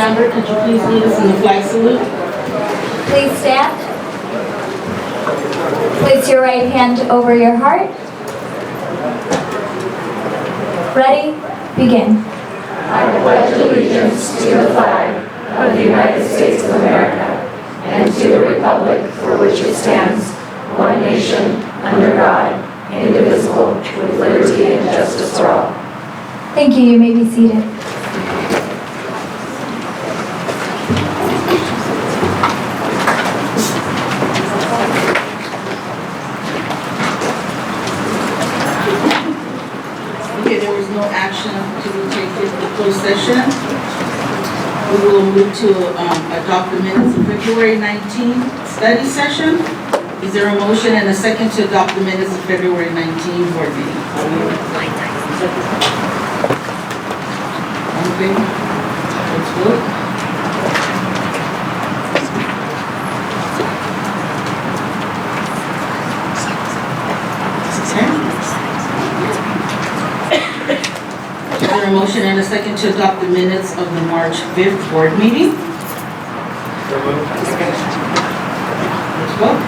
Sandberg, could you please lead us in the flag salute? Please stand. Place your right hand over your heart. Ready? Begin. I pledge allegiance to the flag of the United States of America and to the republic for which it stands, one nation, under God, indivisible, with liberty and justice for all. Thank you. You may be seated. Okay, there was no action to be taken in the closed session. We will move to adopt the minutes of February 19th study session. Is there a motion and a second to adopt the minutes of February 19th board meeting? Okay, let's vote. Is there a motion and a second to adopt the minutes of the March 5th board meeting? Let's vote.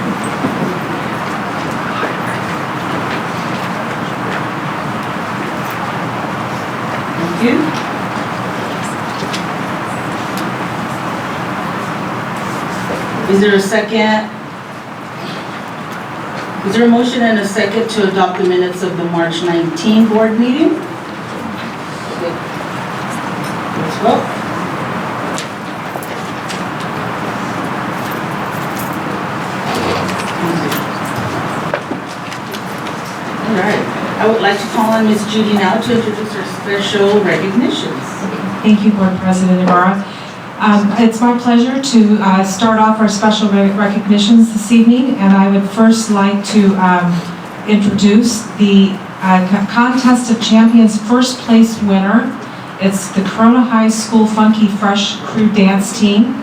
Thank you. Is there a second? Is there a motion and a second to adopt the minutes of the March 19th board meeting? Okay. Let's vote. All right. I would like to call on Ms. Judy now to introduce our special recognitions. Thank you, Board President Ibarra. It's my pleasure to start off our special recognitions this evening, and I would first like to introduce the Contest of Champions first place winner. It's the Corona High School Funky Fresh Crew Dance Team.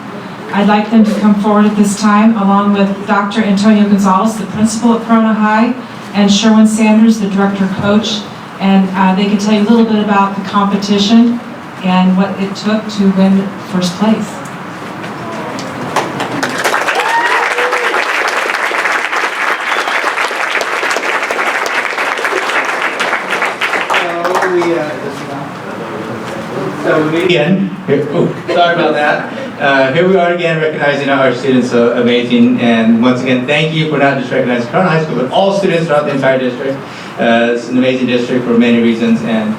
I'd like them to come forward at this time, along with Dr. Antonio Gonzalez, the principal at Corona High, and Sherwin Sanders, the director coach, and they can tell you a little bit about the competition and what it took to win first place. So we again, sorry about that. Here we are again recognizing our students, so amazing. And once again, thank you for not just recognizing Corona High School, but all students throughout the entire district. It's an amazing district for many reasons, and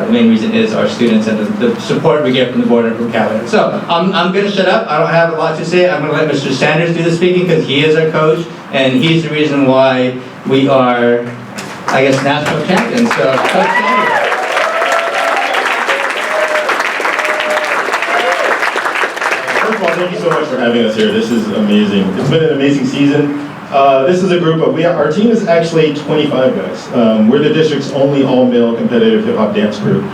the main reason is our students and the support we get from the board and from Calendar. So I'm going to shut up. I don't have a lot to say. I'm going to let Mr. Sanders do the speaking because he is our coach, and he's the reason why we are, I guess, national champions. So, Coach Sanders. First of all, thank you so much for having us here. This is amazing. It's been an amazing season. This is a group of, our team is actually 25 guys. We're the district's only all-male competitive hip-hop dance group.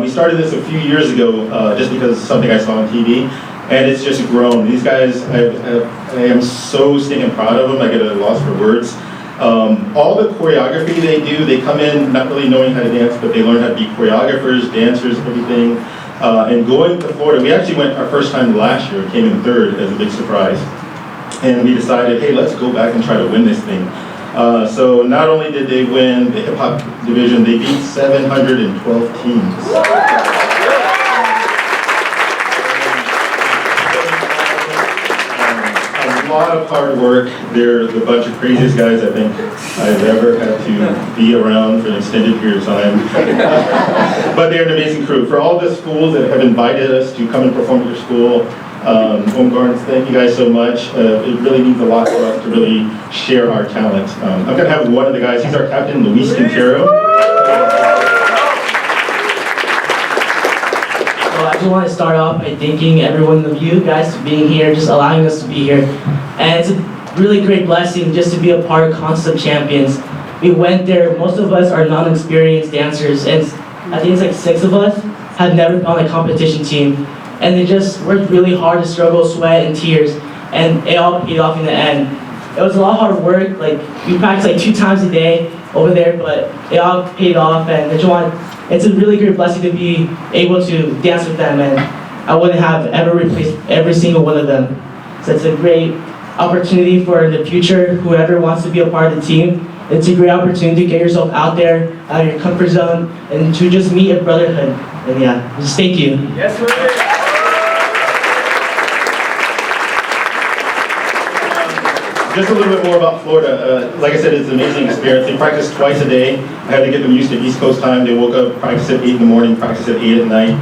We started this a few years ago just because it's something I saw on TV, and it's just grown. These guys, I am so stinking proud of them. I get a loss for words. All the choreography they do, they come in not really knowing how to dance, but they learn how to be choreographers, dancers, everything. And going to Florida, we actually went our first time last year, came in third as a big surprise. And we decided, hey, let's go back and try to win this thing. So not only did they win the hip hop division, they beat 712 teams. A lot of hard work. They're the bunch of craziest guys I think I've ever had to be around for an extended period of time. But they're an amazing crew. For all the schools that have invited us to come and perform at your school, Home Gardens, thank you guys so much. It really means a lot for us to really share our talent. I'm going to have one of the guys, he's our captain, Luis Quintero. Well, I just want to start off by thanking every one of you guys for being here, just allowing us to be here. And it's a really great blessing just to be a part of Contest of Champions. We went there, most of us are non-experienced dancers, and I think it's like 6 of us have never been on a competition team. And they just worked really hard to struggle, sweat, and tears, and it all paid off in the end. It was a lot of hard work. Like, we practiced like 2 times a day over there, but it all paid off, and it's a really great blessing to be able to dance with them, and I wouldn't have ever replaced every single one of them. So it's a great opportunity for the future, whoever wants to be a part of the team. It's a great opportunity to get yourself out there, out of your comfort zone, and to just meet a brotherhood. And yeah, just thank you. Yes, sir. Just a little bit more about Florida. Like I said, it's an amazing experience. They practice twice a day. I had to get them used to East Coast time. They woke up, practice at 8 in the morning, practice at 8 at night.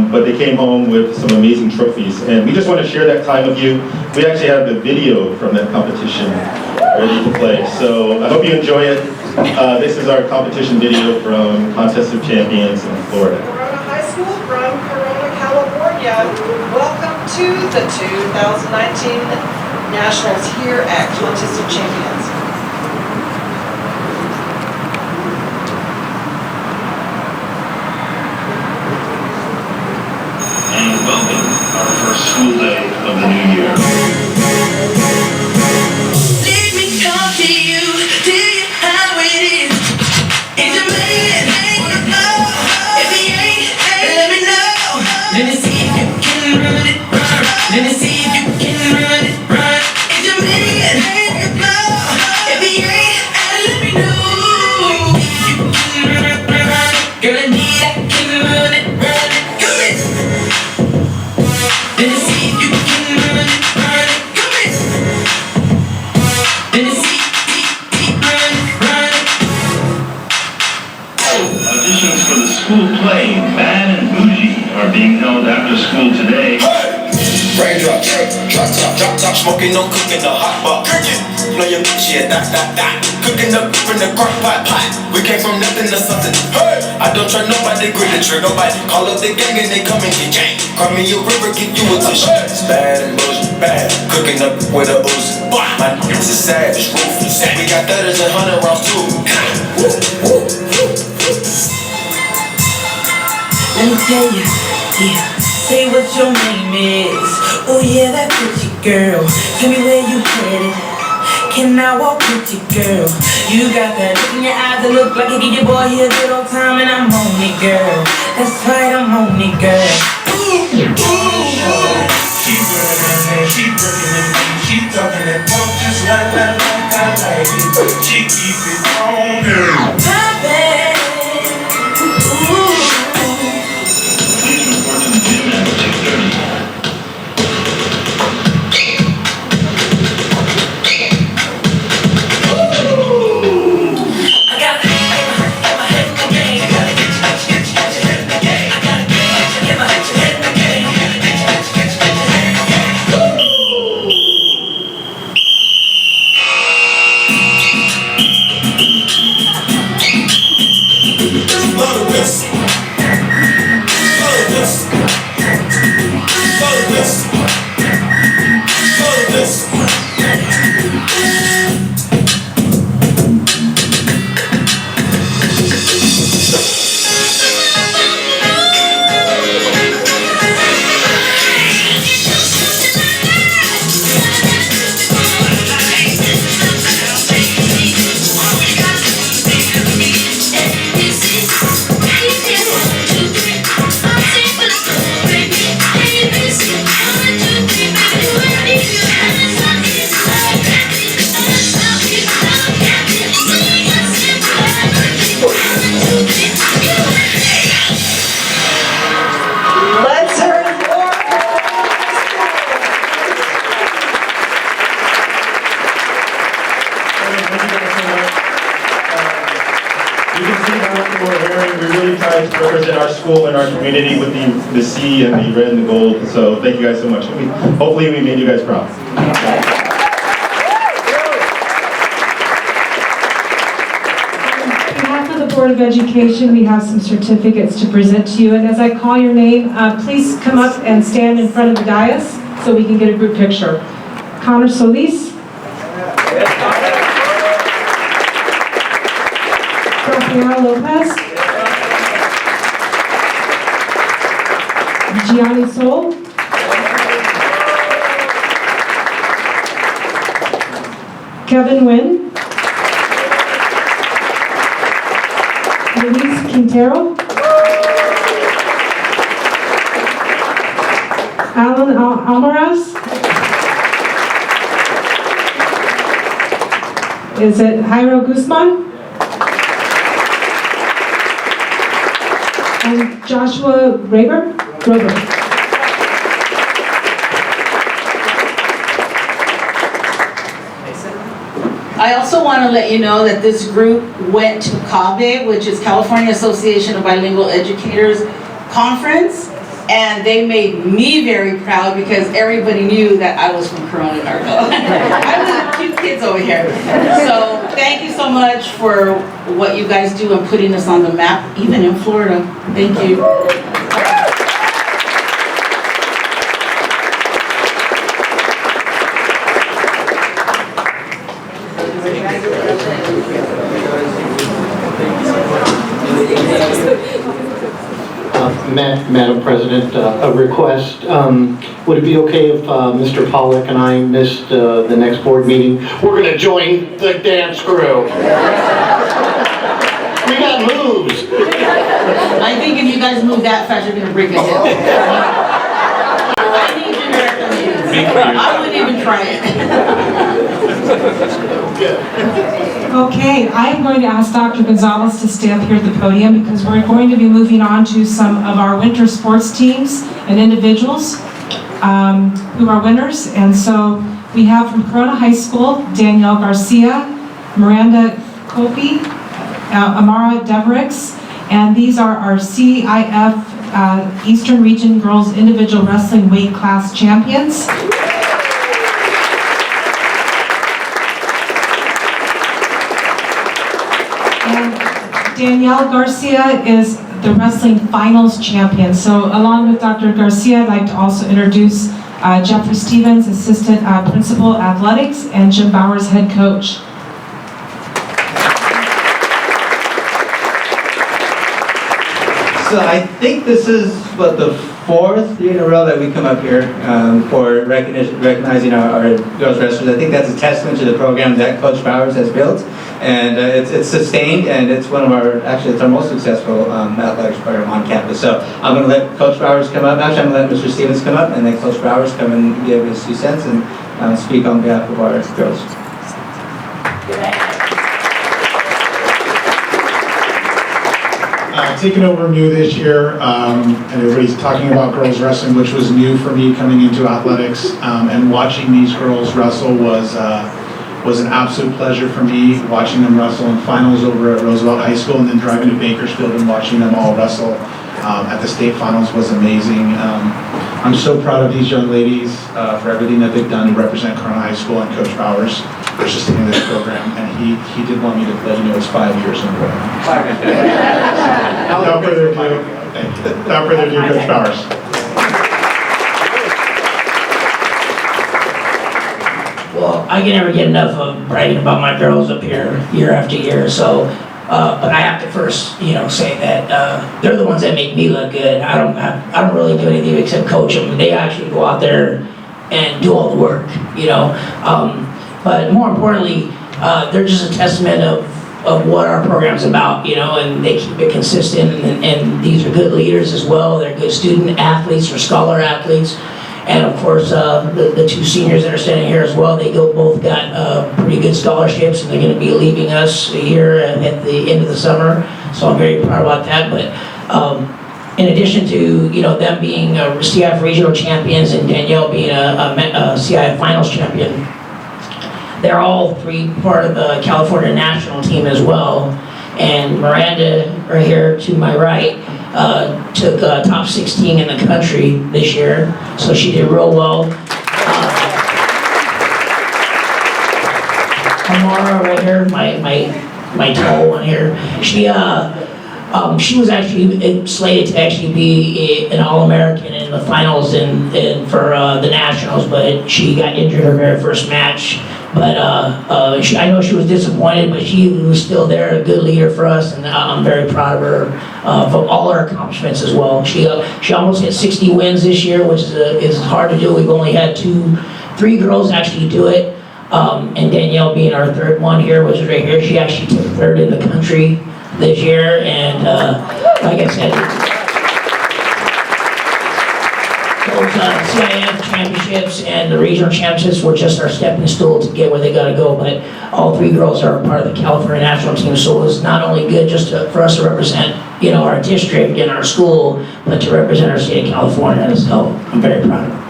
But they came home with some amazing trophies. And we just want to share that time with you. We actually have the video from that competition ready to play. So I hope you enjoy it. This is our competition video from Contest of Champions in Florida. Corona High School from Corona, California. Welcome to the 2019 Nationals here at Contest of Champions. And welcome our first school day of the new year. Let me talk to you, tell you how it is. If the man wanna know, if he ain't, let me know. Let me see if you can run it, run. Let me see if you can run it, run. If the man wanna know, if he ain't, let me know. If you can run, run. Girl, I need, I can run it, run it. Come in. Let me see if you can run it, run it. Come in. Let me see, run it, run it. Auditions for the school play, Bad and Bougie, are being held after school today. Raindrop, drop top, smoking, no cooking, the hot pot. You know your bitch, yeah, that. Cooking up in the crock pot. We came from nothing to something. Hey, I don't try nobody, grip the trigger, nobody. Call up the gang and they come and get gang. Cry me a river, give you a tissue. It's bad and bullshit, bad. Cooking up with a ooze. My niggas is savage, ruthless. We got 30s and 100 rounds too. Let me tell you, yeah. Say what your name is. Oh yeah, that pretty girl. Tell me where you headed. Can I walk with you, girl? You got that look in your eyes that look like you give your boy here a good old time, and I'm on it, girl. That's right, I'm on it, girl. Ooh, ooh, ooh. She running and she working and she talking that talk just like that lady. She keep it on her. My bad. Ooh. Please report to the gym at 6:30. To represent our school and our community with the C and the red and the gold. So thank you guys so much. Hopefully we made you guys proud. On behalf of the Board of Education, we have some certificates to present to you. And as I call your name, please come up and stand in front of the dais so we can get a group picture. Connor Solis. Rafael Lopez. Gianni Sol. Kevin Nguyen. Luis Quintero. Alan Almaraz? Is it Jairo Guzman? And Joshua Rober? I also want to let you know that this group went to CABE, which is California Association of Bilingual Educators Conference, and they made me very proud because everybody knew that I was from Corona Narco. I was the cute kids over here. So thank you so much for what you guys do and putting us on the map, even in Florida. Thank you. Madam President, a request. Would it be okay if Mr. Pollack and I missed the next board meeting? We're going to join the dance crew. We got moves. I think if you guys move that fast, you're going to break a hip. I need you to recommend. I wouldn't even try it. Okay, I am going to ask Dr. Gonzalez to stay up here at the podium because we're going to be moving on to some of our winter sports teams and individuals who are winners. And so we have from Corona High School, Danielle Garcia, Miranda Kopi, Amara Deverix, and these are our CIF Eastern Region Girls Individual Wrestling Weight Class Champions. Danielle Garcia is the wrestling finals champion. So along with Dr. Garcia, I'd like to also introduce Jeffrey Stevens, Assistant Principal Athletics, and Jim Bowers, Head Coach. So I think this is, the fourth year in a row that we come up here for recognizing our girls wrestlers. I think that's a testament to the program that Coach Bowers has built. And it's sustained, and it's one of our, actually it's our most successful athletics program on campus. So I'm going to let Coach Bowers come up. Actually, I'm going to let Mr. Stevens come up, and then Coach Bowers come and give his 2 cents and speak on behalf of our girls. Taking over new this year, and everybody's talking about girls wrestling, which was new for me coming into athletics, and watching these girls wrestle was an absolute pleasure for me, watching them wrestle in finals over at Roosevelt High School, and then driving to Bakersfield and watching them all wrestle at the state finals was amazing. I'm so proud of these young ladies for everything that they've done to represent Corona High School, and Coach Bowers for sustaining this program. And he did want me to let you know it's 5 years in a row. Without further ado, thank you. Without further ado, Coach Bowers. Well, I can never get enough of bragging about my girls up here year after year. So, but I have to first, say that they're the ones that make me look good. I don't really do anything except coach them. They actually go out there and do all the work, But more importantly, they're just a testament of what our program's about, and they keep it consistent. And these are good leaders as well. They're good student athletes or scholar athletes. And of course, the 2 seniors that are standing here as well, they both got pretty good scholarships, and they're going to be leaving us here at the end of the summer. So I'm very proud about that. But in addition to them being CIF regional champions and Danielle being a CIF finals champion, they're all 3 part of the California national team as well. And Miranda, right here to my right, took top 16 in the country this year, so she did real well. Amara, right here, my tall one here, she was actually slated to actually be an All-American in the finals for the Nationals, but she got injured her very first match. But I know she was disappointed, but she was still there, a good leader for us, and I'm very proud of her for all her accomplishments as well. She almost hit 60 wins this year, which is hard to do. We've only had 3 girls actually do it, and Danielle being our 3rd one here, which is right here. She actually took 3rd in the country this year, and like I said, those CIF championships and the regional championships were just our stepping stool to get where they got to go. But all three girls are part of the California national team, so it was not only good just for us to represent, our district and our school, but to represent our state of California. So I'm very proud of them.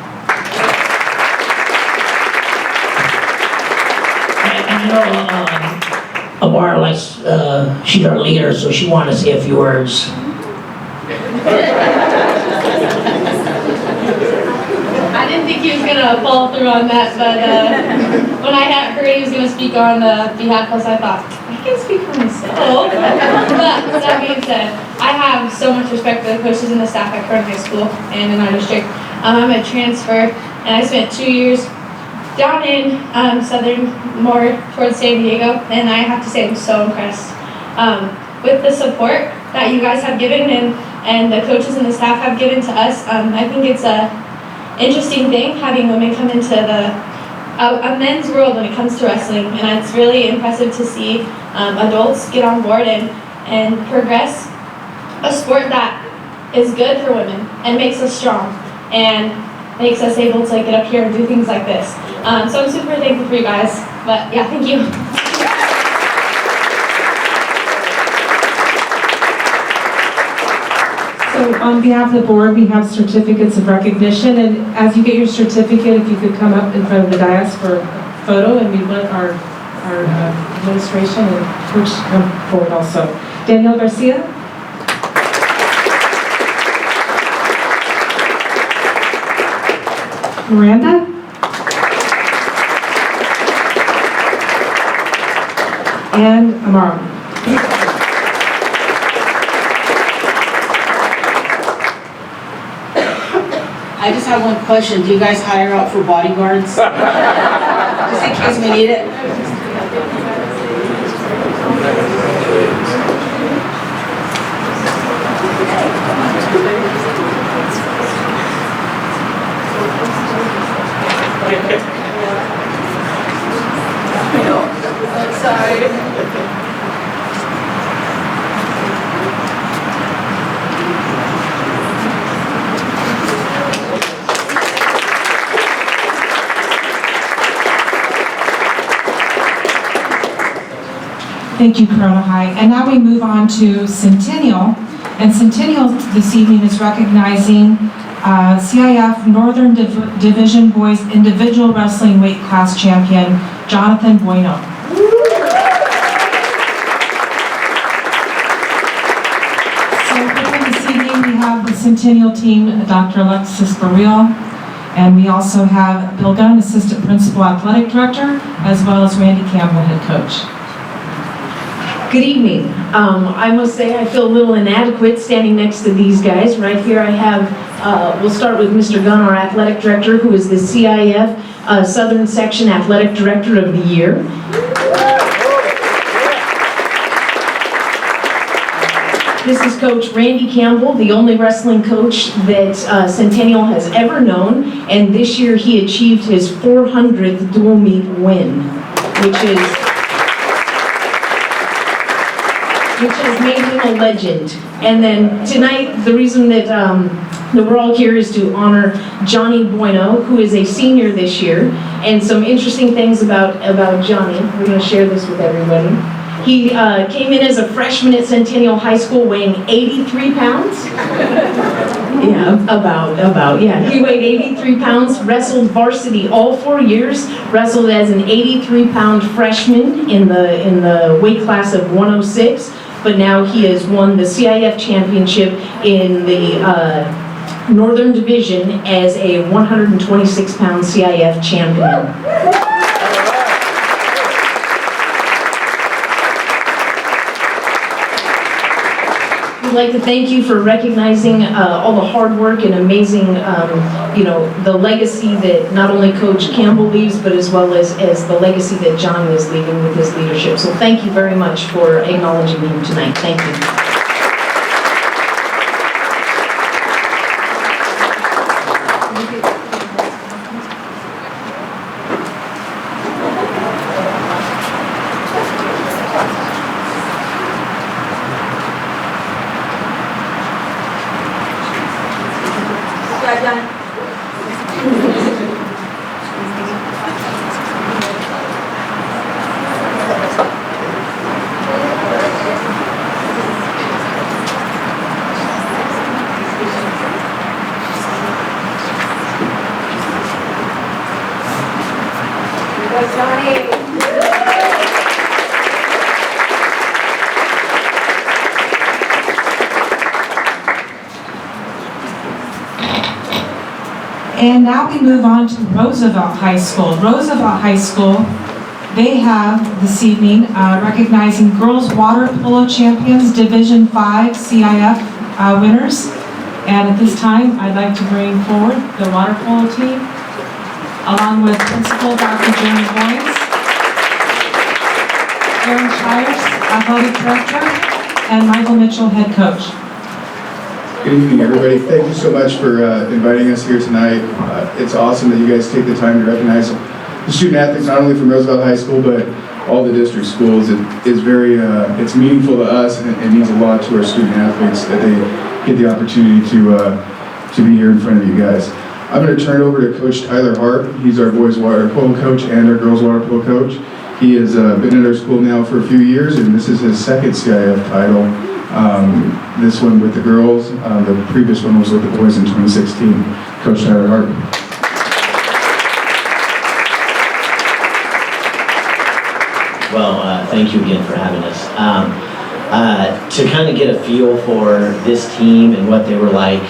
Amara likes, she's our leader, so she wanted to say a few words. I didn't think he was going to follow through on that, but when I heard he was going to speak on behalf of us, I thought, I can speak for myself. But with that being said, I have so much respect for the coaches and the staff at Corona High School and in our district. I'm a transfer, and I spent 2 years down in southern, more towards San Diego, and I have to say I'm so impressed with the support that you guys have given and the coaches and the staff have given to us. I think it's a interesting thing having women come into a men's world when it comes to wrestling, and it's really impressive to see adults get on board and progress a sport that is good for women and makes us strong and makes us able to get up here and do things like this. So I'm super thankful for you guys, but yeah, thank you. So on behalf of the board, we have certificates of recognition, and as you get your certificate, if you could come up in front of the dais for a photo, and we want our administration and coach to come forward also. Danielle Garcia. Miranda. And Amara. I just have one question. Do you guys hire out for bodyguards? Just in case we need it. Sorry. Thank you, Corona High. And now we move on to Centennial. And Centennial this evening is recognizing CIF Northern Division Boys Individual Wrestling Weight Class Champion, Jonathan Bueno. So here this evening we have the Centennial team, Dr. Alexis Barreal, and we also have Bill Gunn, Assistant Principal Athletic Director, as well as Randy Campbell, Head Coach. Good evening. I must say I feel a little inadequate standing next to these guys. Right here I have, we'll start with Mr. Gunn, our Athletic Director, who is the CIF Southern Section Athletic Director of the Year. This is Coach Randy Campbell, the only wrestling coach that Centennial has ever known, and this year he achieved his 400th dual meet win, which has made him a legend. And then tonight, the reason that we're all here is to honor Johnny Bueno, who is a senior this year, and some interesting things about Johnny. We're going to share this with everybody. He came in as a freshman at Centennial High School weighing 83 pounds. Yeah, He weighed 83 pounds, wrestled varsity all 4 years, wrestled as an 83-pound freshman in the weight class of 106, but now he has won the CIF championship in the Northern Division as a 126-pound CIF champion. We'd like to thank you for recognizing all the hard work and amazing, the legacy that not only Coach Campbell leaves, but as well as the legacy that John is leaving with his leadership. So thank you very much for acknowledging him tonight. Thank you. And now we move on to Roosevelt High School. Roosevelt High School, they have this evening recognizing girls water polo champions, Division 5 CIF winners. And at this time, I'd like to bring forward the water polo team, along with Principal Dr. Jeremy Boyes, Aaron Shires, Athletic Director, and Michael Mitchell, Head Coach. Good evening, everybody. Thank you so much for inviting us here tonight. It's awesome that you guys take the time to recognize the student athletes, not only from Roosevelt High School, but all the district schools. It is very, it's meaningful to us, and it means a lot to our student athletes that they get the opportunity to be here in front of you guys. I'm going to turn it over to Coach Tyler Hart. He's our boys water polo coach and our girls water polo coach. He has been at our school now for a few years, and this is his second CIF title. This one with the girls, the previous one was with the boys in 2016. Coach Tyler Hart. Well, thank you again for having us. To kind of get a feel for this team and what they were like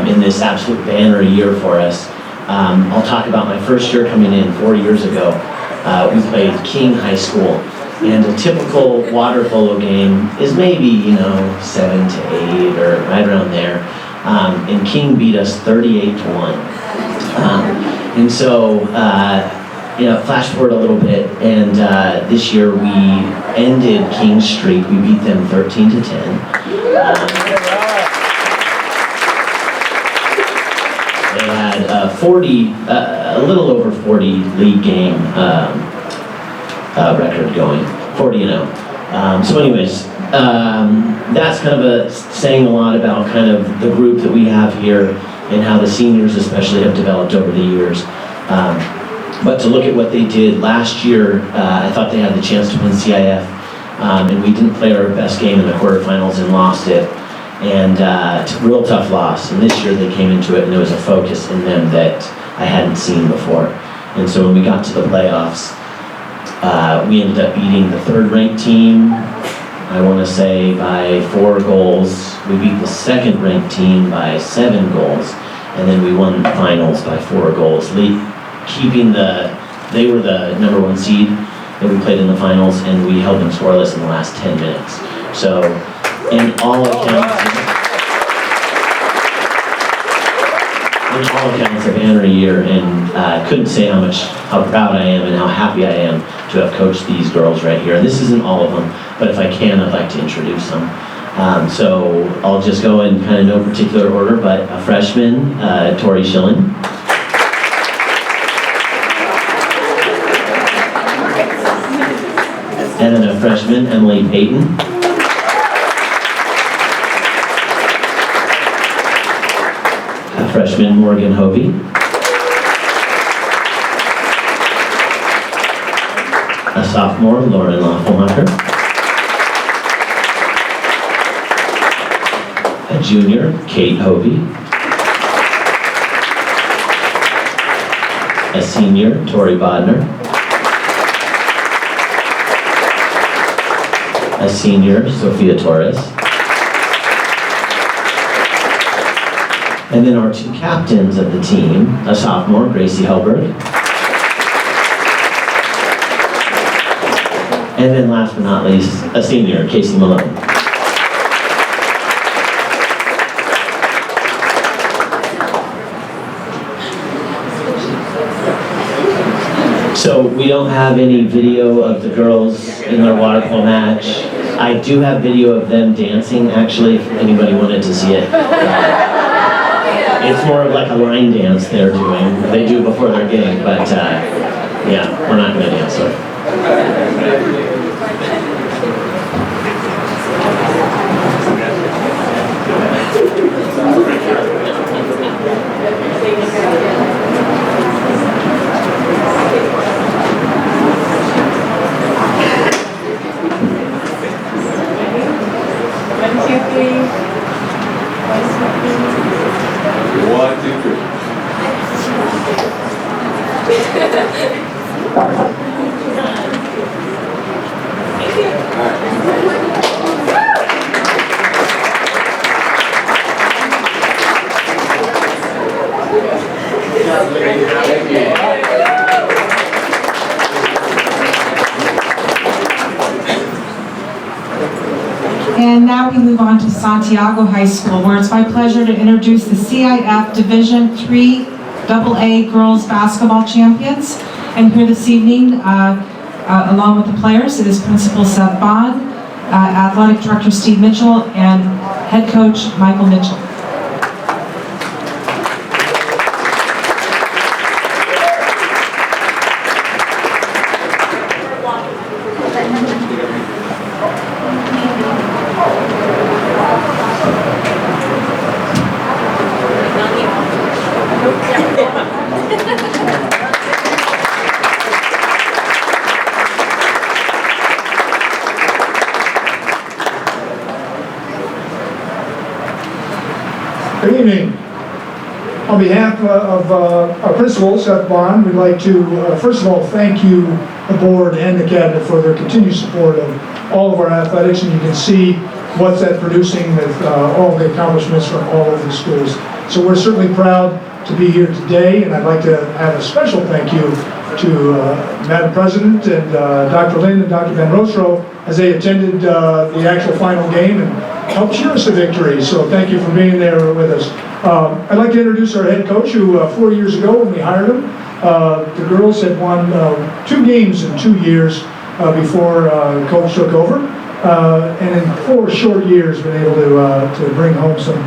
in this absolute banner year for us, I'll talk about my first year coming in 4 years ago. We played King High School. And a typical water polo game is maybe, 7 to 8 or right around there. And King beat us 38-1. And so, flash forward a little bit, and this year we ended King's streak. We beat them 13-10. They had 40, a little over 40 league game record going, 40-0. So anyways, that's kind of saying a lot about kind of the group that we have here and how the seniors especially have developed over the years. But to look at what they did last year, I thought they had the chance to win CIF, and we didn't play our best game in the quarterfinals and lost it. And it's a real tough loss. And this year they came into it and there was a focus in them that I hadn't seen before. And so when we got to the playoffs, we ended up beating the third-ranked team, I want to say by 4 goals. We beat the second-ranked team by 7 goals, and then we won the finals by 4 goals, keeping they were the number 1 seed that we played in the finals, and we held them scoreless in the last 10 minutes. So, in all accounts, a banner year, and couldn't say how proud I am and how happy I am to have coached these girls right here. This isn't all of them, but if I can, I'd like to introduce them. So I'll just go in kind of no particular order, but a freshman, Tori Schilling. And then a freshman, Emily Payton. A freshman, Morgan Hovey. A sophomore, Lauren Loffelmacher. A junior, Kate Hovey. A senior, Tori Bodner. A senior, Sophia Torres. And then our 2 captains of the team, a sophomore, Gracie Helberg. And then last but not least, a senior, Casey Malone. So we don't have any video of the girls in their water polo match. I do have video of them dancing, actually, if anybody wanted to see it. It's more of like a line dance they're doing. They do before their game, but yeah, we're not going to dance, sorry. And now we move on to Santiago High School, where it's my pleasure to introduce the CIF Division III AA Girls Basketball Champions. And here this evening, along with the players, is Principal Seth Bond, Athletic Director Steve Mitchell, and Head Coach Michael Mitchell. Good evening. On behalf of our principal, Seth Bond, we'd like to, first of all, thank you, the board and the cabinet, for their continued support of all of our athletics, and you can see what's that producing with all of the accomplishments from all over the schools. So we're certainly proud to be here today, and I'd like to have a special thank you to Madam President and Dr. Lynn and Dr. Van Rostro as they attended the actual final game and helped cheer us to victory. So thank you for being there with us. I'd like to introduce our head coach, who 4 years ago when we hired him, the girls had won 2 games in 2 years before Coach took over, and in 4 short years been able to bring home some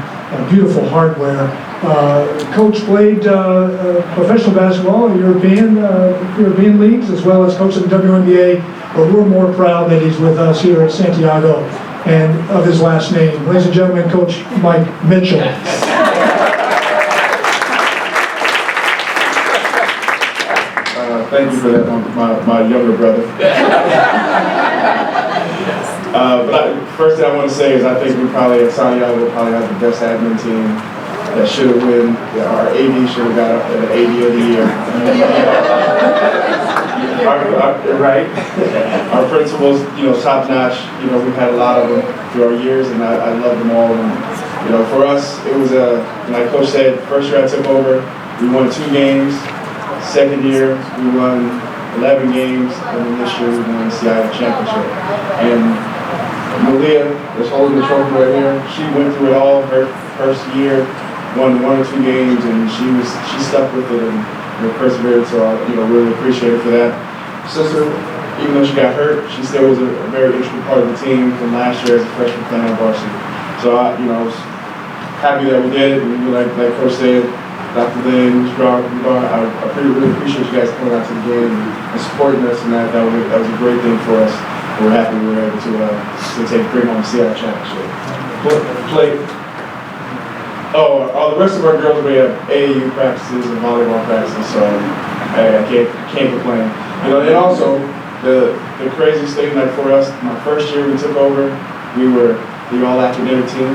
beautiful hardware. Coach played professional basketball, European leagues, as well as coached in the WNBA, but we're more proud that he's with us here at Santiago and of his last name. Ladies and gentlemen, Coach Mike Mitchell. Thank you for that, my younger brother. First thing I want to say is I think we probably at Santiago probably have the best admin team that should have won. Yeah, our AD should have got an AD of the year. Right? Our principals, top notch. We've had a lot of them through our years, and I love them all. And for us, it was like Coach said, first year I took over, we won 2 games. Second year, we won 11 games, and then this year we won the CIF championship. And Malia is holding the trophy right here. She went through it all. Her first year, won 1 or 2 games, and she stuck with it and persevered. So I really appreciate her for that. Sister, even though she got hurt, she still was a very integral part of the team from last year as a freshman playing on varsity. So I was happy that we did it. And like Coach said, Dr. Lynn, I really appreciate you guys coming out to the game and supporting us, and that was a great thing for us. And we're happy we were able to bring home the CIF championship. The rest of our girls, we have AAU practices and volleyball practices, so I can't complain. And also the craziest thing, like for us, my first year we took over, we were the all-academic team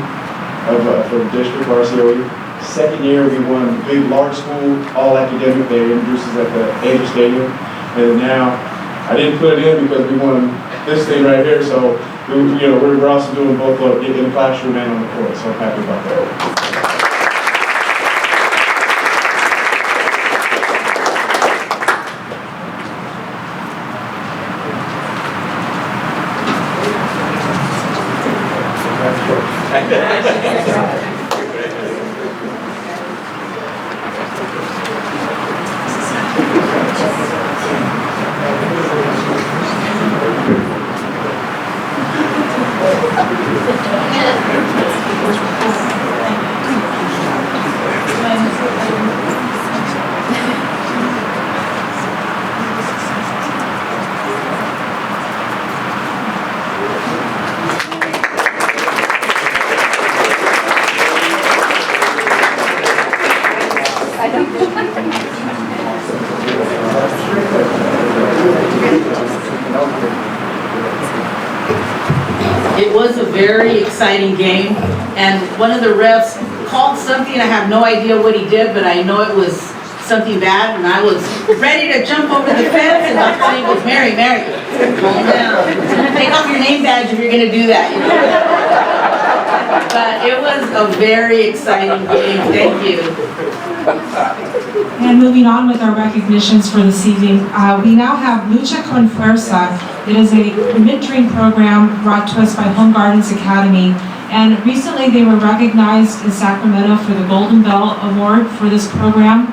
for the district, RCOE. Second year, we won the big, large school, all-academic. They introduced us at the Angel Stadium. And now, I didn't put it in because we won this thing right here. So, we're also doing both in the classroom and on the court. So, I'm happy about that. It was a very exciting game, and one of the refs called something. I have no idea what he did, but I know it was something bad, and I was ready to jump over the fence, and Dr. Lee goes, Mary, calm down. Take off your name badge if you're going to do that. But it was a very exciting game. Thank you. And moving on with our recognitions for this evening, we now have Lucha con Fuerza. It is a mentoring program brought to us by Home Gardens Academy. And recently they were recognized in Sacramento for the Golden Bell Award for this program.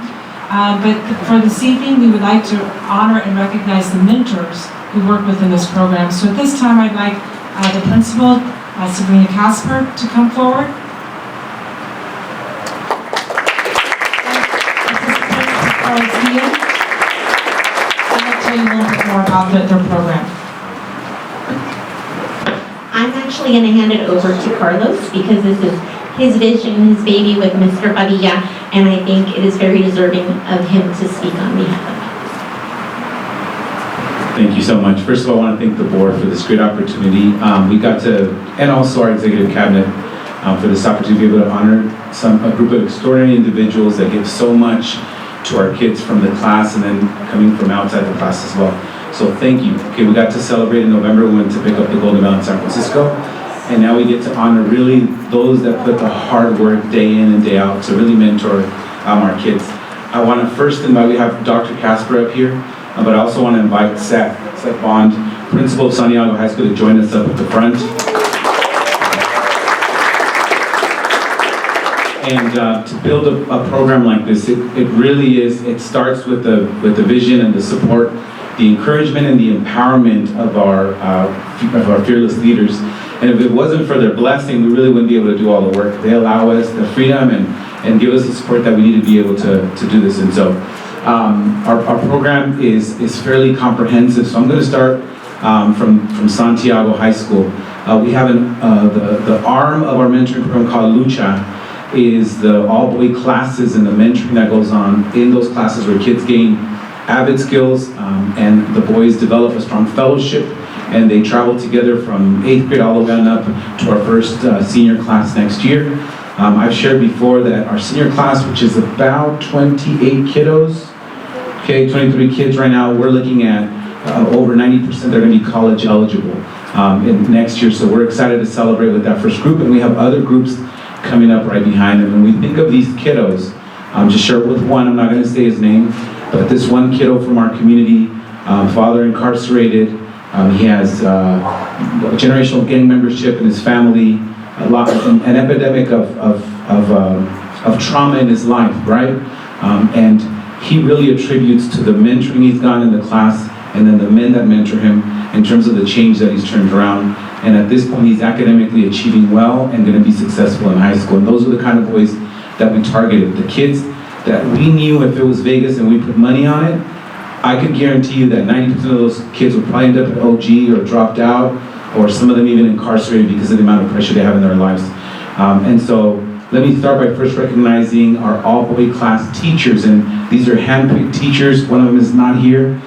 But for this evening, we would like to honor and recognize the mentors who work within this program. So at this time, I'd like the principal, Sabrina Casper, to come forward. A little bit more about their program. I'm actually going to hand it over to Carlos because this is his vision, his baby with Mr. Padilla, and I think it is very deserving of him to speak on behalf of Thank you so much. First of all, I want to thank the board for this great opportunity. We got to, and also our executive cabinet for this opportunity to be able to honor a group of extraordinary individuals that give so much to our kids from the class and then coming from outside the class as well. So thank you. Okay, we got to celebrate in November. We went to pick up the Golden Bell in San Francisco. And now we get to honor really those that put the hard work day in and day out to really mentor our kids. I want to first invite, we have Dr. Casper up here, but I also want to invite Seth Bond, principal of Santiago High School, to join us up at the front. And to build a program like this, it really is, it starts with the vision and the support, the encouragement and the empowerment of our fearless leaders. And if it wasn't for their blessing, we really wouldn't be able to do all the work. They allow us the freedom and give us the support that we need to be able to do this. And so our program is fairly comprehensive. So I'm going to start from Santiago High School. We have the arm of our mentoring program called Lucha, is the all-boy classes and the mentoring that goes on in those classes where kids gain avid skills and the boys develop a strong fellowship, and they travel together from 8th grade all the way on up to our first senior class next year. I've shared before that our senior class, which is about 28 kiddos, okay, 23 kids right now, we're looking at over 90% they're going to be college eligible in next year. So we're excited to celebrate with that first group, and we have other groups coming up right behind them. And we think of these kiddos, just share it with one, I'm not going to say his name, but this one kiddo from our community, father incarcerated, he has generational gang membership in his family, an epidemic of trauma in his life, right? And he really attributes to the mentoring he's gotten in the class and then the men that mentor him in terms of the change that he's turned around. And at this point, he's academically achieving well and going to be successful in high school. And those are the kind of boys that we targeted. The kids that we knew if it was Vegas and we put money on it, I could guarantee you that 90% of those kids would probably end up at OG or dropped out, or some of them even incarcerated because of the amount of pressure they have in their lives. And so let me start by first recognizing our all-boy class teachers. And these are handpicked teachers. One of them is not here.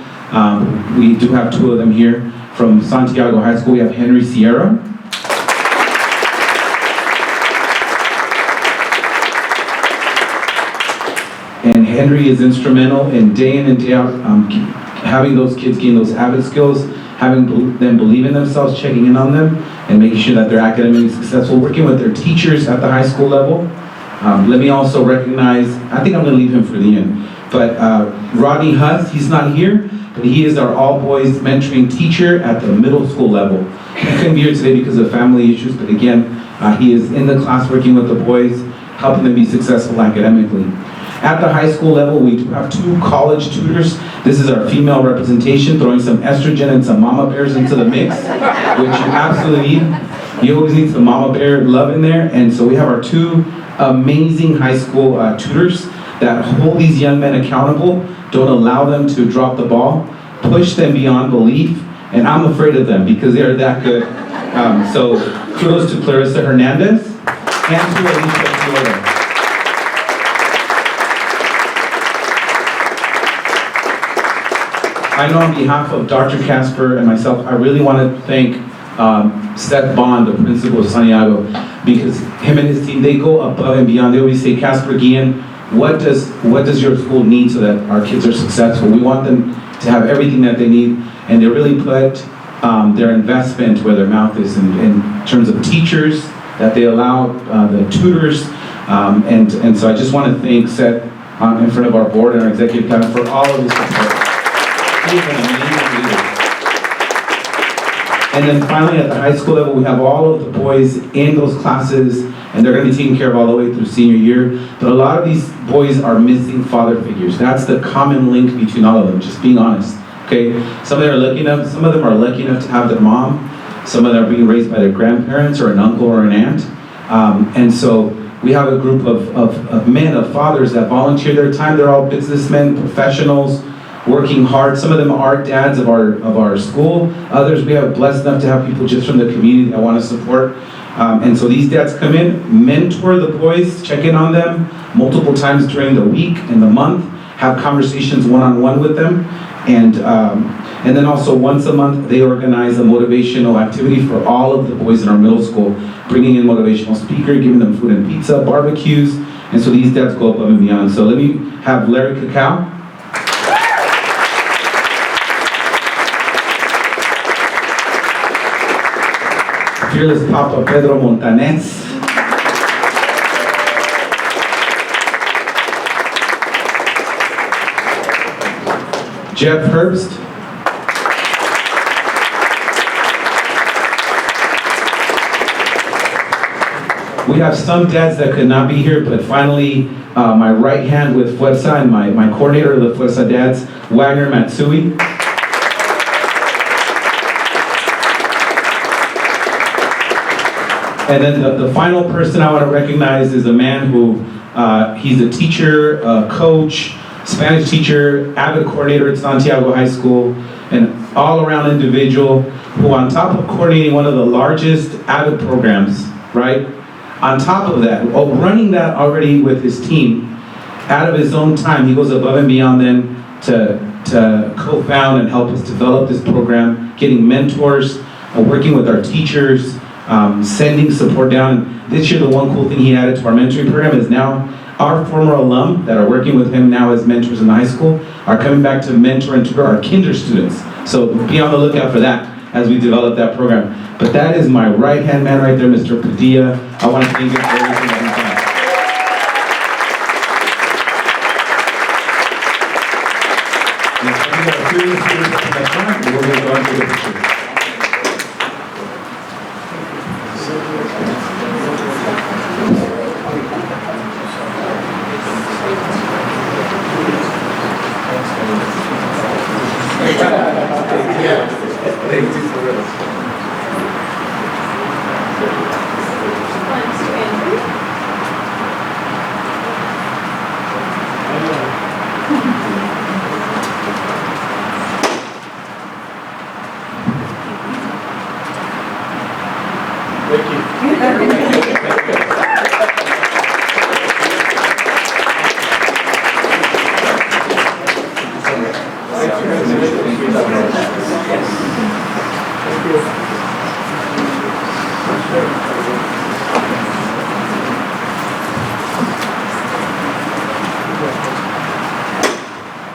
We do have two of them here. From Santiago High School, we have Henry Sierra. And Henry is instrumental in day in and day out having those kids gain those avid skills, having them believe in themselves, checking in on them, and making sure that they're academically successful, working with their teachers at the high school level. Let me also recognize, I think I'm going to leave him for the end, but Rodney Huss, he's not here, but he is our all-boys mentoring teacher at the middle school level. He couldn't be here today because of family issues, but again, he is in the class working with the boys, helping them be successful academically. At the high school level, we do have two college tutors. This is our female representation, throwing some estrogen and some mama bears into the mix, which you absolutely need. You always need some mama bear love in there. And so we have our two amazing high school tutors that hold these young men accountable, don't allow them to drop the ball, push them beyond belief, and I'm afraid of them because they are that good. So kudos to Clarissa Hernandez and to Alicia Florida. I know on behalf of Dr. Casper and myself, I really want to thank Seth Bond, the principal of Santiago, because him and his team, they go above and beyond. They always say, Casper Guillen, what does your school need so that our kids are successful? We want them to have everything that they need, and they really put their investment where their mouth is in terms of teachers that they allow, the tutors, and so I just want to thank Seth in front of our board and our executive cabinet for all of his support. He is an amazing leader. And then finally, at the high school level, we have all of the boys in those classes, and they're going to be taken care of all the way through senior year. But a lot of these boys are missing father figures. That's the common link between all of them, just being honest. Okay? Some of them are lucky enough to have their mom. Some of them are being raised by their grandparents or an uncle or an aunt. And so we have a group of men, of fathers that volunteer their time. They're all businessmen, professionals, working hard. Some of them are dads of our school. Others, we have blessed enough to have people just from the community that want to support. And so these dads come in, mentor the boys, check in on them multiple times during the week and the month, have conversations one-on-one with them. And then also once a month, they organize a motivational activity for all of the boys in our middle school, bringing in motivational speaker, giving them food and pizza, barbecues. And so these dads go above and beyond. So let me have Larry Cacao. Fearless Papa Pedro Montanez. Jeff Herbst. We have some dads that could not be here, but finally, my right hand with Fuerza and my coordinator of the Fuerza dads, Wagner Matsui. And then the final person I want to recognize is a man who, he's a teacher, a coach, Spanish teacher, avid coordinator at Santiago High School, an all-around individual who, on top of coordinating one of the largest avid programs, right? On top of that, running that already with his team, out of his own time, he goes above and beyond then to co-found and help us develop this program, getting mentors, working with our teachers, sending support down. This year, the one cool thing he added to our mentoring program is now our former alum that are working with him now as mentors in the high school are coming back to mentor and tutor our kinder students. So be on the lookout for that as we develop that program. But that is my right-hand man right there, Mr. Padilla. I want to thank him for everything that he's done. And we got a few students in the front, and we're going to go into the picture.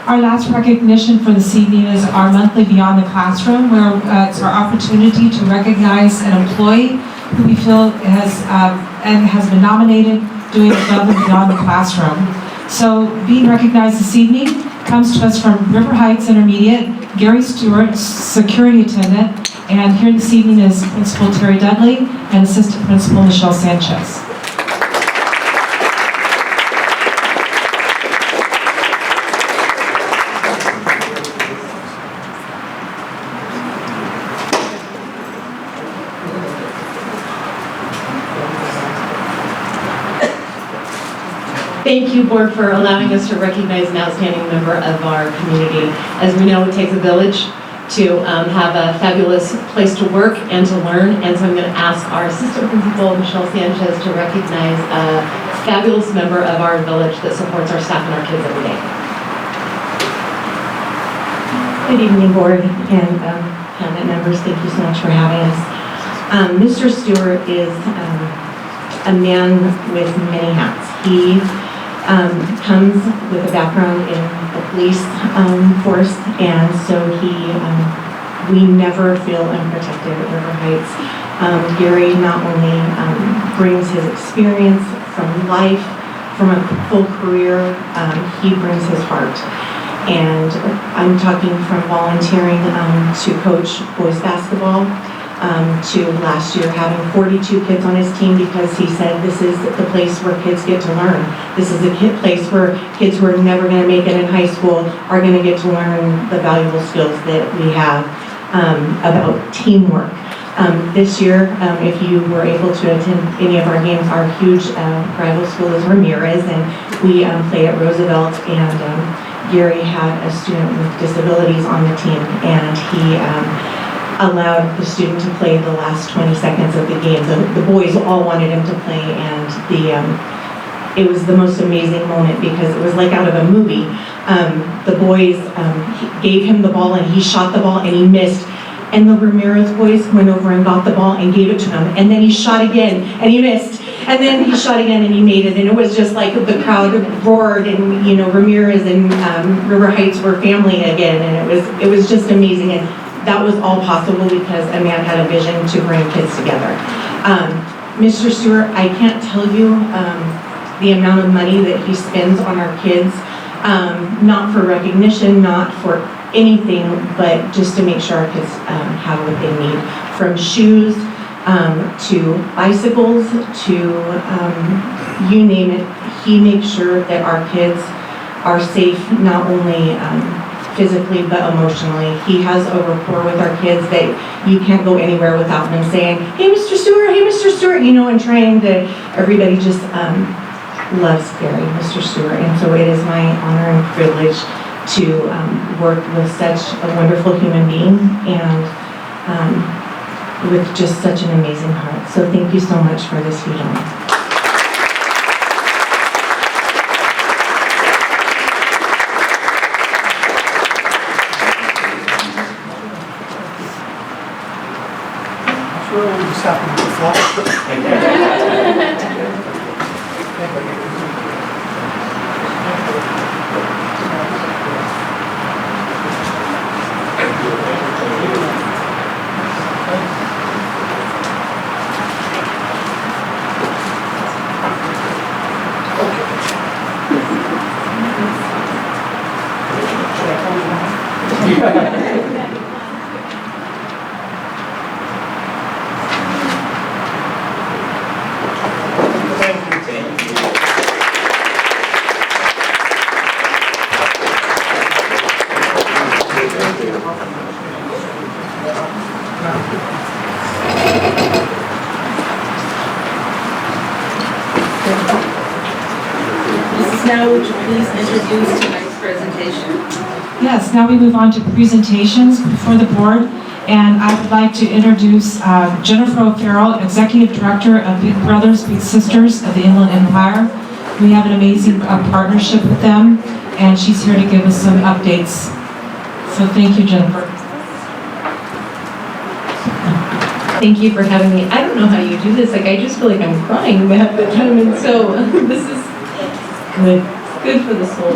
Our last recognition for this evening is our monthly Beyond the Classroom, where it's our opportunity to recognize an employee who we feel has been nominated doing above and beyond the classroom. So being recognized this evening comes to us from River Heights Intermediate, Gary Stewart, security attendant, and here this evening is Principal Terry Dudley and Assistant Principal Michelle Sanchez. Thank you, Board, for allowing us to recognize an outstanding member of our community. As we know, it takes a village to have a fabulous place to work and to learn, and so I'm going to ask our Assistant Principal, Michelle Sanchez, to recognize a fabulous member of our village that supports our staff and our kids every day. Good evening, Board and cabinet members. Thank you so much for having us. Mr. Stewart is a man with many hats. He comes with a background in the police force, and so we never feel unprotected at River Heights. Gary not only brings his experience from life, from a full career, he brings his heart. And I'm talking from volunteering to coach boys basketball, to last year having 42 kids on his team because he said this is the place where kids get to learn. This is a place where kids who are never going to make it in high school are going to get to learn the valuable skills that we have about teamwork. This year, if you were able to attend any of our games, our huge rival school is Ramirez, and we play at Roosevelt, and Gary had a student with disabilities on the team, and he allowed the student to play the last 20 seconds of the game. The boys all wanted him to play, and it was the most amazing moment because it was like out of a movie. The boys gave him the ball, and he shot the ball, and he missed. And the Ramirez boys went over and got the ball and gave it to him. And then he shot again, and he missed. And then he shot again, and he made it. And it was just like the crowd roared, and Ramirez and River Heights were family again. And it was just amazing. And that was all possible because a man had a vision to bring kids together. Mr. Stewart, I can't tell you the amount of money that he spends on our kids, not for recognition, not for anything, but just to make sure our kids have what they need, from shoes to bicycles to you name it. He makes sure that our kids are safe, not only physically but emotionally. He has a rapport with our kids that you can't go anywhere without him saying, "Hey, Mr. Stewart, hey, Mr. Stewart," and trying to, everybody just loves Gary, Mr. Stewart, and so it is my honor and privilege to work with such a wonderful human being and with just such an amazing heart. So thank you so much for this huge honor. Sure, we'll just have to fly. Mrs. Now, would you please introduce tonight's presentation? Yes, now we move on to presentations before the board, and I would like to introduce Jennifer O'Farrell, Executive Director of Big Brothers Big Sisters of the Inland Empire. We have an amazing partnership with them, and she's here to give us some updates. So thank you, Jennifer. Thank you for having me. I don't know how you do this. I just feel like I'm crying half the time, and so this is good for the soul.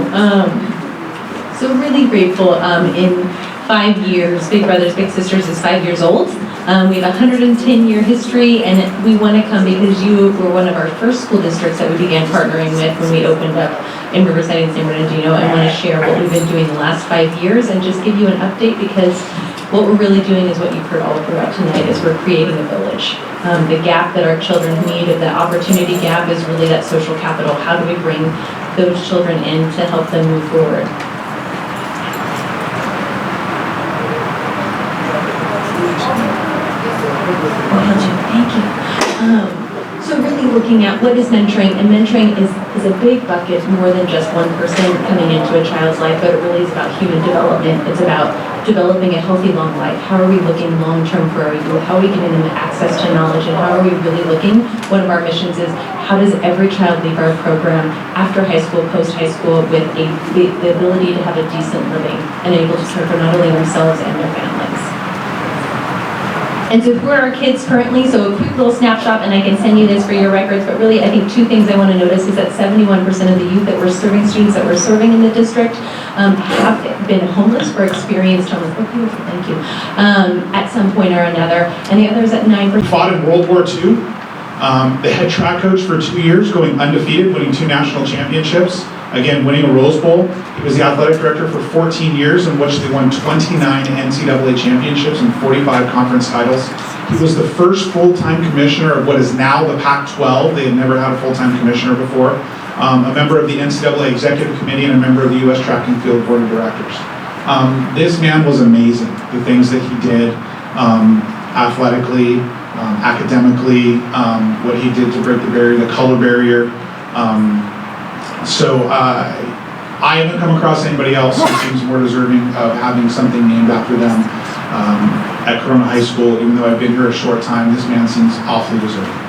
So really grateful. In 5 years, Big Brothers Big Sisters is 5 years old. We have a 110-year history, and we want to come because you were one of our first school districts that we began partnering with when we opened up in Riverside and San Bernardino. I want to share what we've been doing the last 5 years and just give you an update, because what we're really doing is what you've heard all throughout tonight, is we're creating a village. The gap that our children need, the opportunity gap, is really that social capital. How do we bring those children in to help them move forward? Thank you. So really looking at what is mentoring, and mentoring is a big bucket, more than just one person coming into a child's life, but it really is about human development. It's about developing a healthy long life. How are we looking long-term for our youth? How are we giving them access to knowledge, and how are we really looking? One of our missions is, how does every child leave our program after high school, post-high school, with the ability to have a decent living and able to care for not only themselves and their families? And so who are our kids currently? So a quick little snapshot, and I can send you this for your records, but really I think 2 things I want to notice is that 71% of the youth that we're serving, students that we're serving in the district, have been homeless or experienced homeless. Oh, beautiful, thank you. At some point or another. And the other is at 9%. Fought in World War II. The head track coach for 2 years, going undefeated, winning 2 national championships. Again, winning a Rose Bowl. He was the athletic director for 14 years, in which they won 29 NCAA championships and 45 conference titles. He was the first full-time commissioner of what is now the Pac-12. They had never had a full-time commissioner before. A member of the NCAA Executive Committee and a member of the U.S. Track and Field Board of Directors. This man was amazing. The things that he did athletically, academically, what he did to break the barrier, the color barrier. So I haven't come across anybody else who seems more deserving of having something named after them at Corona High School. Even though I've been here a short time, this man seems awfully deserving.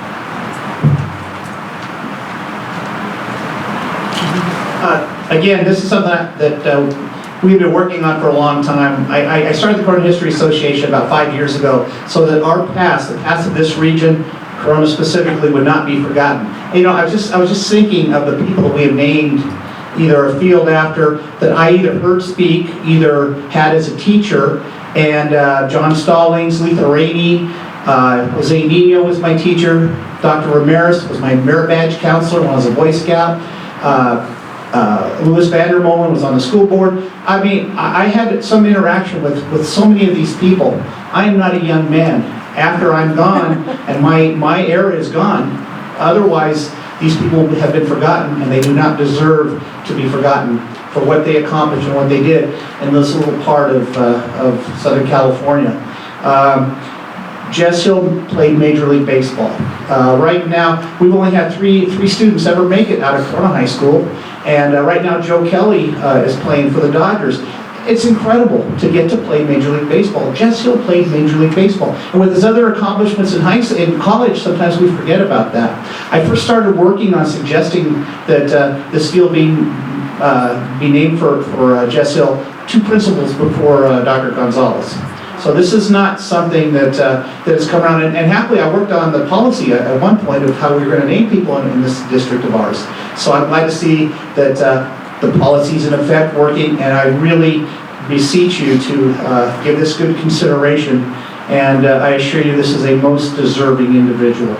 Again, this is something that we've been working on for a long time. I started the Corona History Association about 5 years ago, so that our past, the past of this region, Corona specifically, would not be forgotten. And, you know, I was just thinking of the people that we have named either a field after, that I either heard speak, either had as a teacher, and John Stallings, Letha Rainey, Jose Nino was my teacher, Dr. Ramirez was my merit badge counselor when I was a Boy Scout, Louis Vandermolen was on the school board. I mean, I had some interaction with so many of these people. I am not a young man. After I'm gone and my era is gone, otherwise these people have been forgotten, and they do not deserve to be forgotten for what they accomplished and what they did in this little part of Southern California. Jess Hill played Major League Baseball. Right now, we've only had three students ever make it out of Corona High School, and right now Joe Kelly is playing for the Dodgers. It's incredible to get to play Major League Baseball. Jess Hill played Major League Baseball. And with his other accomplishments in college, sometimes we forget about that. I first started working on suggesting that this field be named for Jess Hill 2 principals before Dr. Gonzalez. So this is not something that has come around. And happily, I worked on the policy at one point of how we were going to name people in this district of ours. So I'm glad to see that the policy's in effect, working, and I really beseech you to give this good consideration, and I assure you this is a most deserving individual.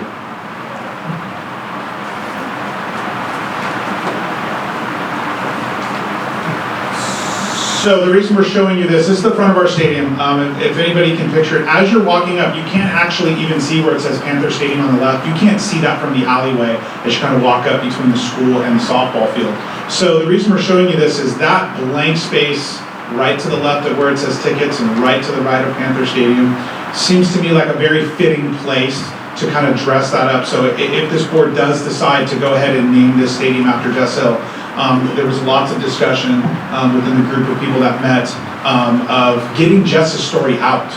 So the reason we're showing you this is the front of our stadium. If anybody can picture it, as you're walking up, you can't actually even see where it says Panther Stadium on the left. You can't see that from the alleyway as you kind of walk up between the school and the softball field. So the reason we're showing you this is that blank space right to the left of where it says tickets and right to the right of Panther Stadium seems to me like a very fitting place to kind of dress that up. So if this board does decide to go ahead and name this stadium after Jess Hill, there was lots of discussion within the group of people that met of getting Jess's story out.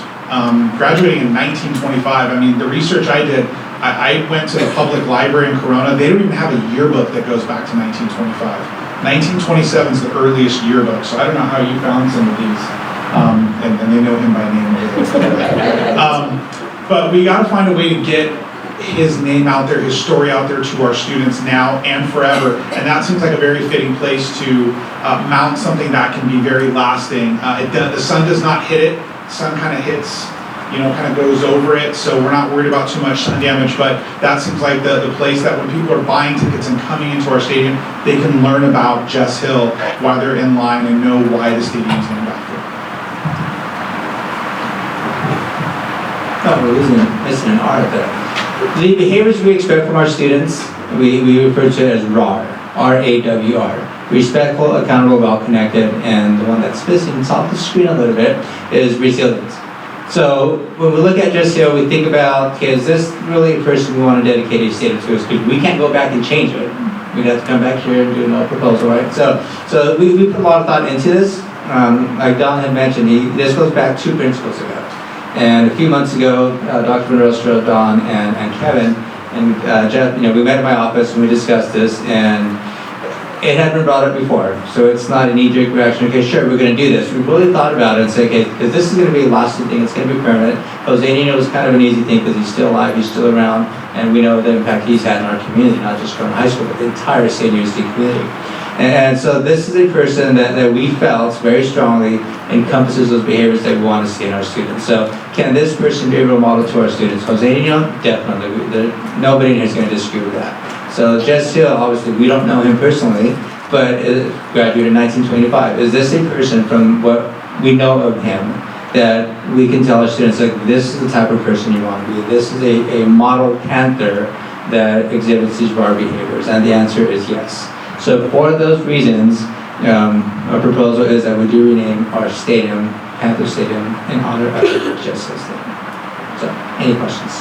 Graduating in 1925, I mean, the research I did, I went to the public library in Corona. They don't even have a yearbook that goes back to 1925. 1927 is the earliest yearbook, so I don't know how you found some of these, and they know him by name. But we got to find a way to get his name out there, his story out there to our students now and forever, and that seems like a very fitting place to mount something that can be very lasting. The sun does not hit it. The sun kind of hits, kind of goes over it, so we're not worried about too much sun damage, but that seems like the place that when people are buying tickets and coming into our stadium, they can learn about Jess Hill while they're in line and know why the stadium is named after. Oh, we're missing an R there. The behaviors we expect from our students, we refer to it as RAWR, R-A-W-R. Respectful, accountable, well-connected, and the one that's missing, it's off the screen a little bit, is resilience. So when we look at Jess Hill, we think about, okay, is this really a person we want to dedicate a stadium to a student? We can't go back and change it. We'd have to come back here and do another proposal, right? So we put a lot of thought into this. Like Don had mentioned, this goes back 2 principles ago. And a few months ago, Dr. Monroe strode Don and Kevin and Jeff, we met in my office and we discussed this, and it had been brought up before, so it's not a knee-jerk reaction. Okay, sure, we're going to do this. We really thought about it and said, okay, because this is going to be a lasting thing, it's going to be permanent. Jose Nino was kind of an easy thing because he's still alive, he's still around, and we know the impact he's had in our community, not just Corona High School, but the entire CNUSD community. And so this is a person that we felt very strongly encompasses those behaviors that we want to see in our students. So can this person be a role model to our students? Jose Nino, definitely. Nobody in here is going to disagree with that. So Jess Hill, obviously we don't know him personally, but graduated in 1925. Is this a person from what we know of him that we can tell our students, like, this is the type of person you want to be? This is a model Panther that exhibits these of our behaviors? And the answer is yes. So for those reasons, our proposal is that we do rename our stadium, Panther Stadium, in honor of Jess Hill Stadium. So, any questions?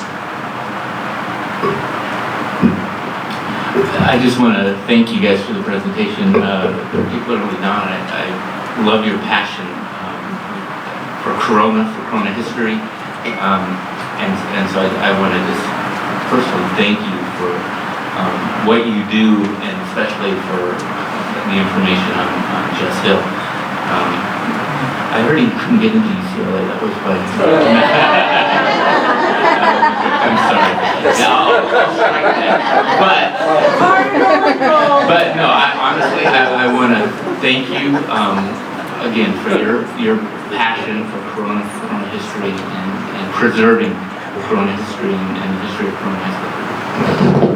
I just want to thank you guys for the presentation, particularly Don. I love your passion for Corona history, and so I want to just personally thank you for what you do, and especially for the information on Jess Hill. I heard he couldn't get into UCLA. That was why. I'm sorry. But no, honestly, I want to thank you again for your passion for Corona history and preserving Corona history and the history of Corona High School.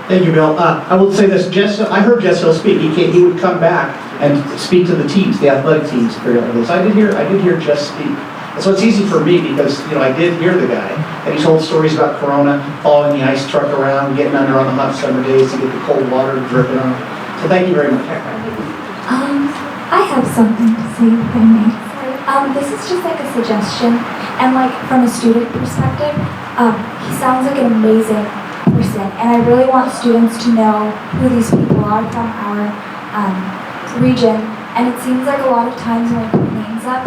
Thank you, Bill. I will say this, I heard Jess Hill speak. He would come back and speak to the teams, the athletic teams periodically. So I did hear Jess speak. And so it's easy for me because, I did hear the guy, and he told stories about Corona, following the ice truck around, getting under on the hot summer days to get the cold water dripping on. So thank you very much. I have something to say, if I may. This is just like a suggestion, and like from a student perspective, he sounds like an amazing person, and I really want students to know who these people are from our region. And it seems like a lot of times when we put names up,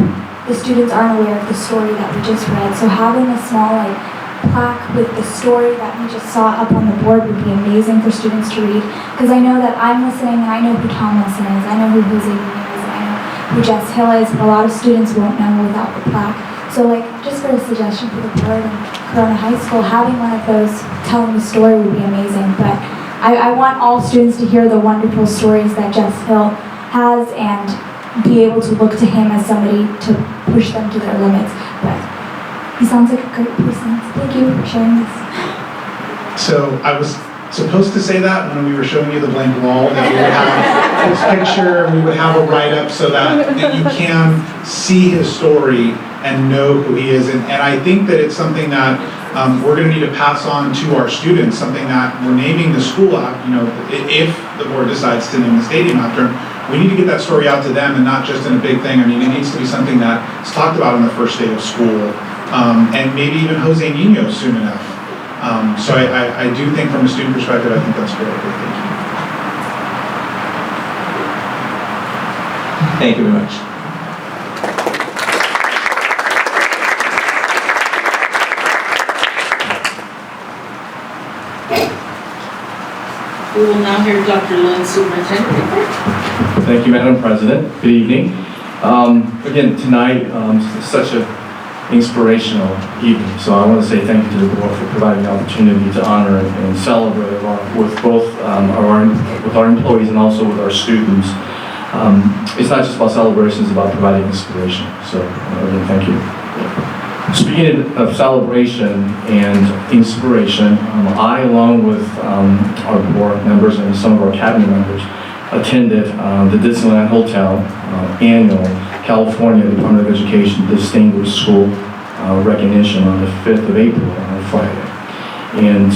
the students aren't aware of the story that we just read. So having a small plaque with the story that we just saw up on the board would be amazing for students to read. Because I know that I'm listening, and I know who Tomlinson is, I know who Jose Nino is, I know who Jess Hill is, but a lot of students won't know without the plaque. So just for a suggestion for the board and Corona High School, having one of those telling the story would be amazing. But I want all students to hear the wonderful stories that Jess Hill has and be able to look to him as somebody to push them to their limits. But he sounds like a great person. Thank you for sharing this. So I was supposed to say that when we were showing you the blank wall, that we would have his picture, we would have a write-up so that you can see his story and know who he is. And I think that it's something that we're going to need to pass on to our students, something that we're naming the school after. If the board decides to name the stadium after him, we need to get that story out to them, and not just in a big thing. I mean, it needs to be something that's talked about on the first day of school, and maybe even Jose Nino soon enough. So I do think from a student perspective, I think that's great. Thank you very much. We will now hear Dr. Lund, Superintendent report. Thank you, Madam President. Good evening. Again, tonight, such an inspirational evening. So I want to say thank you to the board for providing the opportunity to honor and celebrate with both with our employees and also with our students. It's not just about celebrations; it's about providing inspiration. So again, thank you. Speaking of celebration and inspiration, I, along with our board members and some of our cabinet members, attended the Disneyland Hotel annual California Department of Education Distinguished School recognition on the 5th of April on Friday. And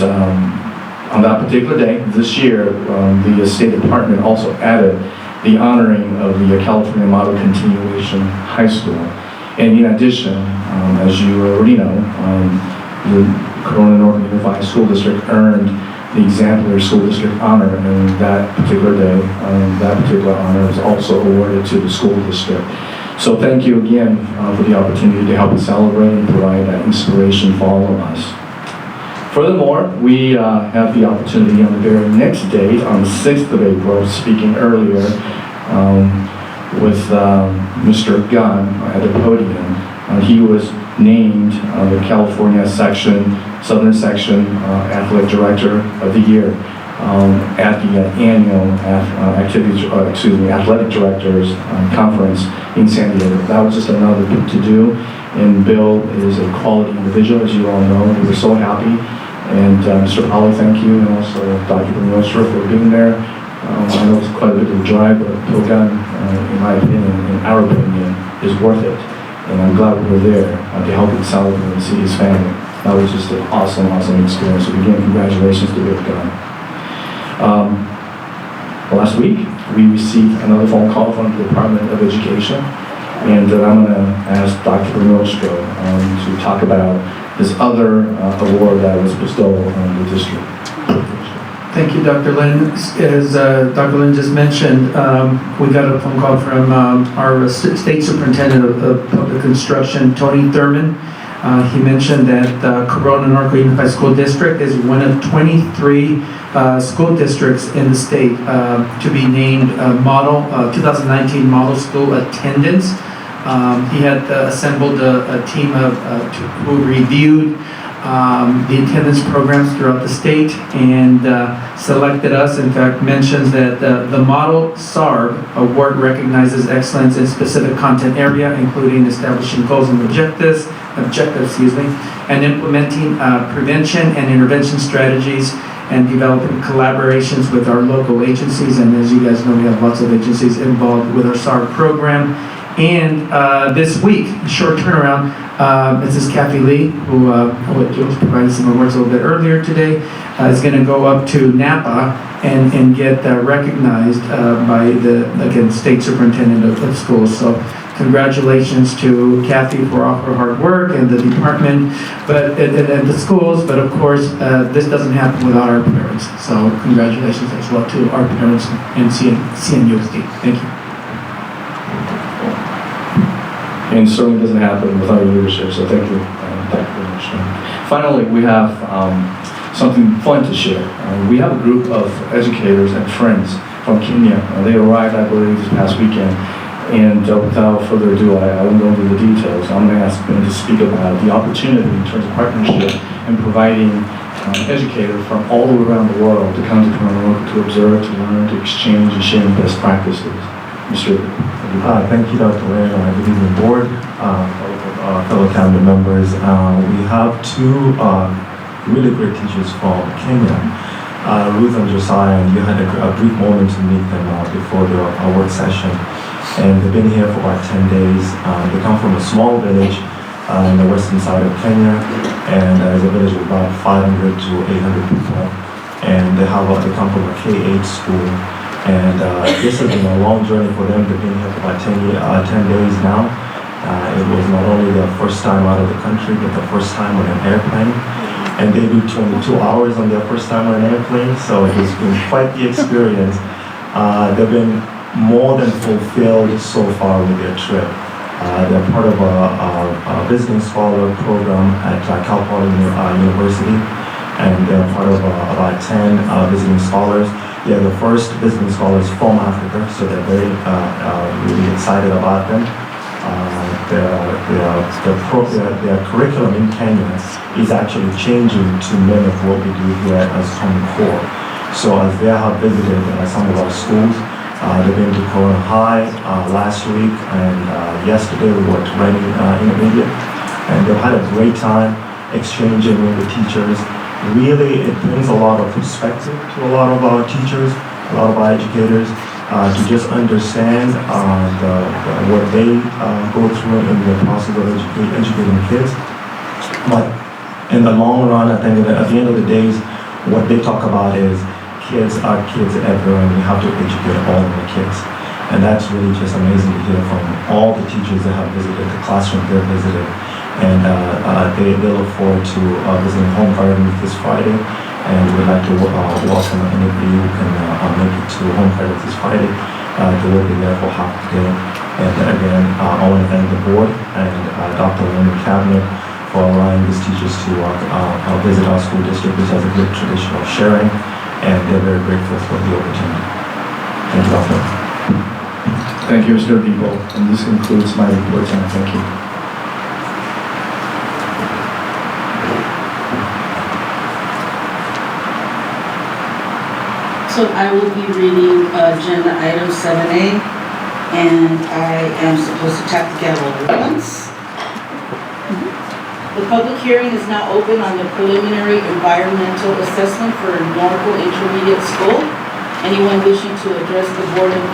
on that particular day, this year, the State Department also added the honoring of the California Model Continuation High School. And in addition, as you already know, the Corona North Unified School District earned the Exemplary School District honor, and that particular day, that particular honor was also awarded to the school district. So thank you again for the opportunity to help us celebrate and provide that inspiration for all of us. Furthermore, we have the opportunity on the very next date, on the 6th of April, speaking earlier with Mr. Gunn at the podium. He was named the California Southern Section Athletic Director of the Year. at the annual athletic directors conference in San Diego. That was just another big to do. And Bill is a quality individual, as you all know. We were so happy. And Mr. Powell, thank you, and also Dr. Benoistra for being there. I know it's quite a bit of a drive, but Bill Gunn, in my opinion, in our opinion, is worth it. And I'm glad we were there to help him celebrate and see his family. That was just an awesome, awesome experience. So again, congratulations to Bill Gunn. Last week, we received another phone call from the Department of Education, and I'm going to ask Dr. Benoistra to talk about this other award that was bestowed on the district. Thank you, Dr. Lin. As Dr. Lin just mentioned, we got a phone call from our State Superintendent of Public Instruction, Tony Thurman. He mentioned that Corona Norco Unified School District is one of 23 school districts in the state to be named 2019 Model School Attendance. He had assembled a team who reviewed the attendance programs throughout the state and selected us. In fact, mentions that the Model SARB award recognizes excellence in specific content area, including establishing goals and objectives, and implementing prevention and intervention strategies and developing collaborations with our local agencies. And as you guys know, we have lots of agencies involved with our SARB program. And this week, short turnaround, Mrs. Kathy Lee, who was providing some awards a little bit earlier today, is going to go up to Napa and get recognized by the, again, State Superintendent of Schools. So congratulations to Kathy for all her hard work and the department, but and the schools. But of course, this doesn't happen without our parents. So congratulations as well to our parents and CNUSD. Thank you. And certainly doesn't happen without your leadership, so thank you, Dr. Benoistra. Finally, we have something fun to share. We have a group of educators and friends from Kenya. They arrived, I believe, this past weekend. And without further ado, I won't go into the details. I'm going to ask them to speak about the opportunity in terms of partnership and providing educators from all around the world to come to Corona to observe, to learn, to exchange, and share best practices. Mr. Thank you, Dr. Lin. Good evening, board, fellow cabinet members. We have two really great teachers from Kenya, Ruth and Josiah, and you had a brief moment to meet them before the work session. And they've been here for about 10 days. They come from a small village in the western side of Kenya, and it's a village of about 500 to 800 people. And they come from a K-8 school. And this has been a long journey for them. They've been here for about 10 days now. It was not only their first time out of the country, but the first time on an airplane. And they do 22 hours on their first time on an airplane, so it has been quite the experience. They've been more than fulfilled so far with their trip. They're part of a visiting scholar program at Cal Poly University, and they're part of about 10 visiting scholars. They're the first visiting scholars from Africa, so they're very really excited about them. Their curriculum in Kenya is actually changing to mimic what we do here as Common Core. So as they have visited some of our schools, they've been to Corona High last week, and yesterday we were to Reading Intermediate, and they've had a great time exchanging with the teachers. Really, it brings a lot of perspective to a lot of our teachers, a lot of our educators, to just understand what they go through in the process of educating kids. But in the long run, I think at the end of the days, what they talk about is kids are kids everywhere, and we have to educate all of the kids. And that's really just amazing to hear from all the teachers that have visited the classroom they've visited. And they look forward to visiting Home Garden this Friday, and we'd like to welcome anybody who can make it to Home Garden this Friday. They will be there for half the day. And again, I want to thank the board and Dr. Lin and Cabinet for allowing these teachers to visit our school district, which has a good tradition of sharing, and they're very grateful for the opportunity. Thank you, Dr. Thank you, Mr. Depot. And this concludes my report tonight. Thank you. So I will be reading agenda item 7A, and I am supposed to tap the gavel once. The public hearing is now open on the preliminary environmental assessment for Norco Intermediate School. Anyone wishing to address the Board of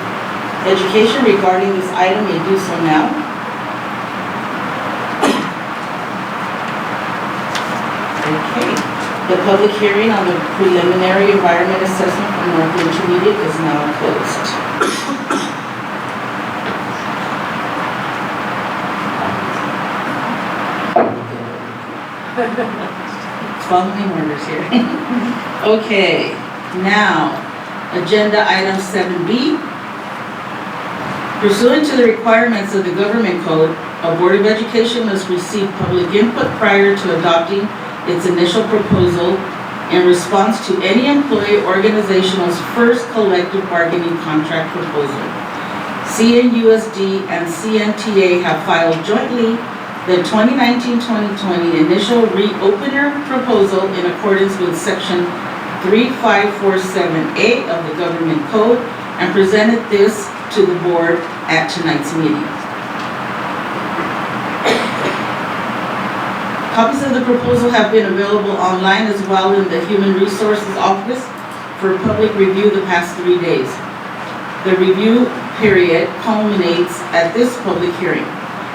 Education regarding this item may do so now. Okay. The public hearing on the preliminary environment assessment for Norco Intermediate is now closed. Following orders here. Okay, now, agenda item 7B. Pursuant to the requirements of the Government Code, a Board of Education must receive public input prior to adopting its initial proposal in response to any employee organization's first collective bargaining contract proposal. CNUSD and CNTA have filed jointly the 2019-2020 initial reopener proposal in accordance with Section 3547A of the Government Code and presented this to the board at tonight's meeting. Copies of the proposal have been available online as well in the Human Resources Office for public review the past 3 days. The review period culminates at this public hearing.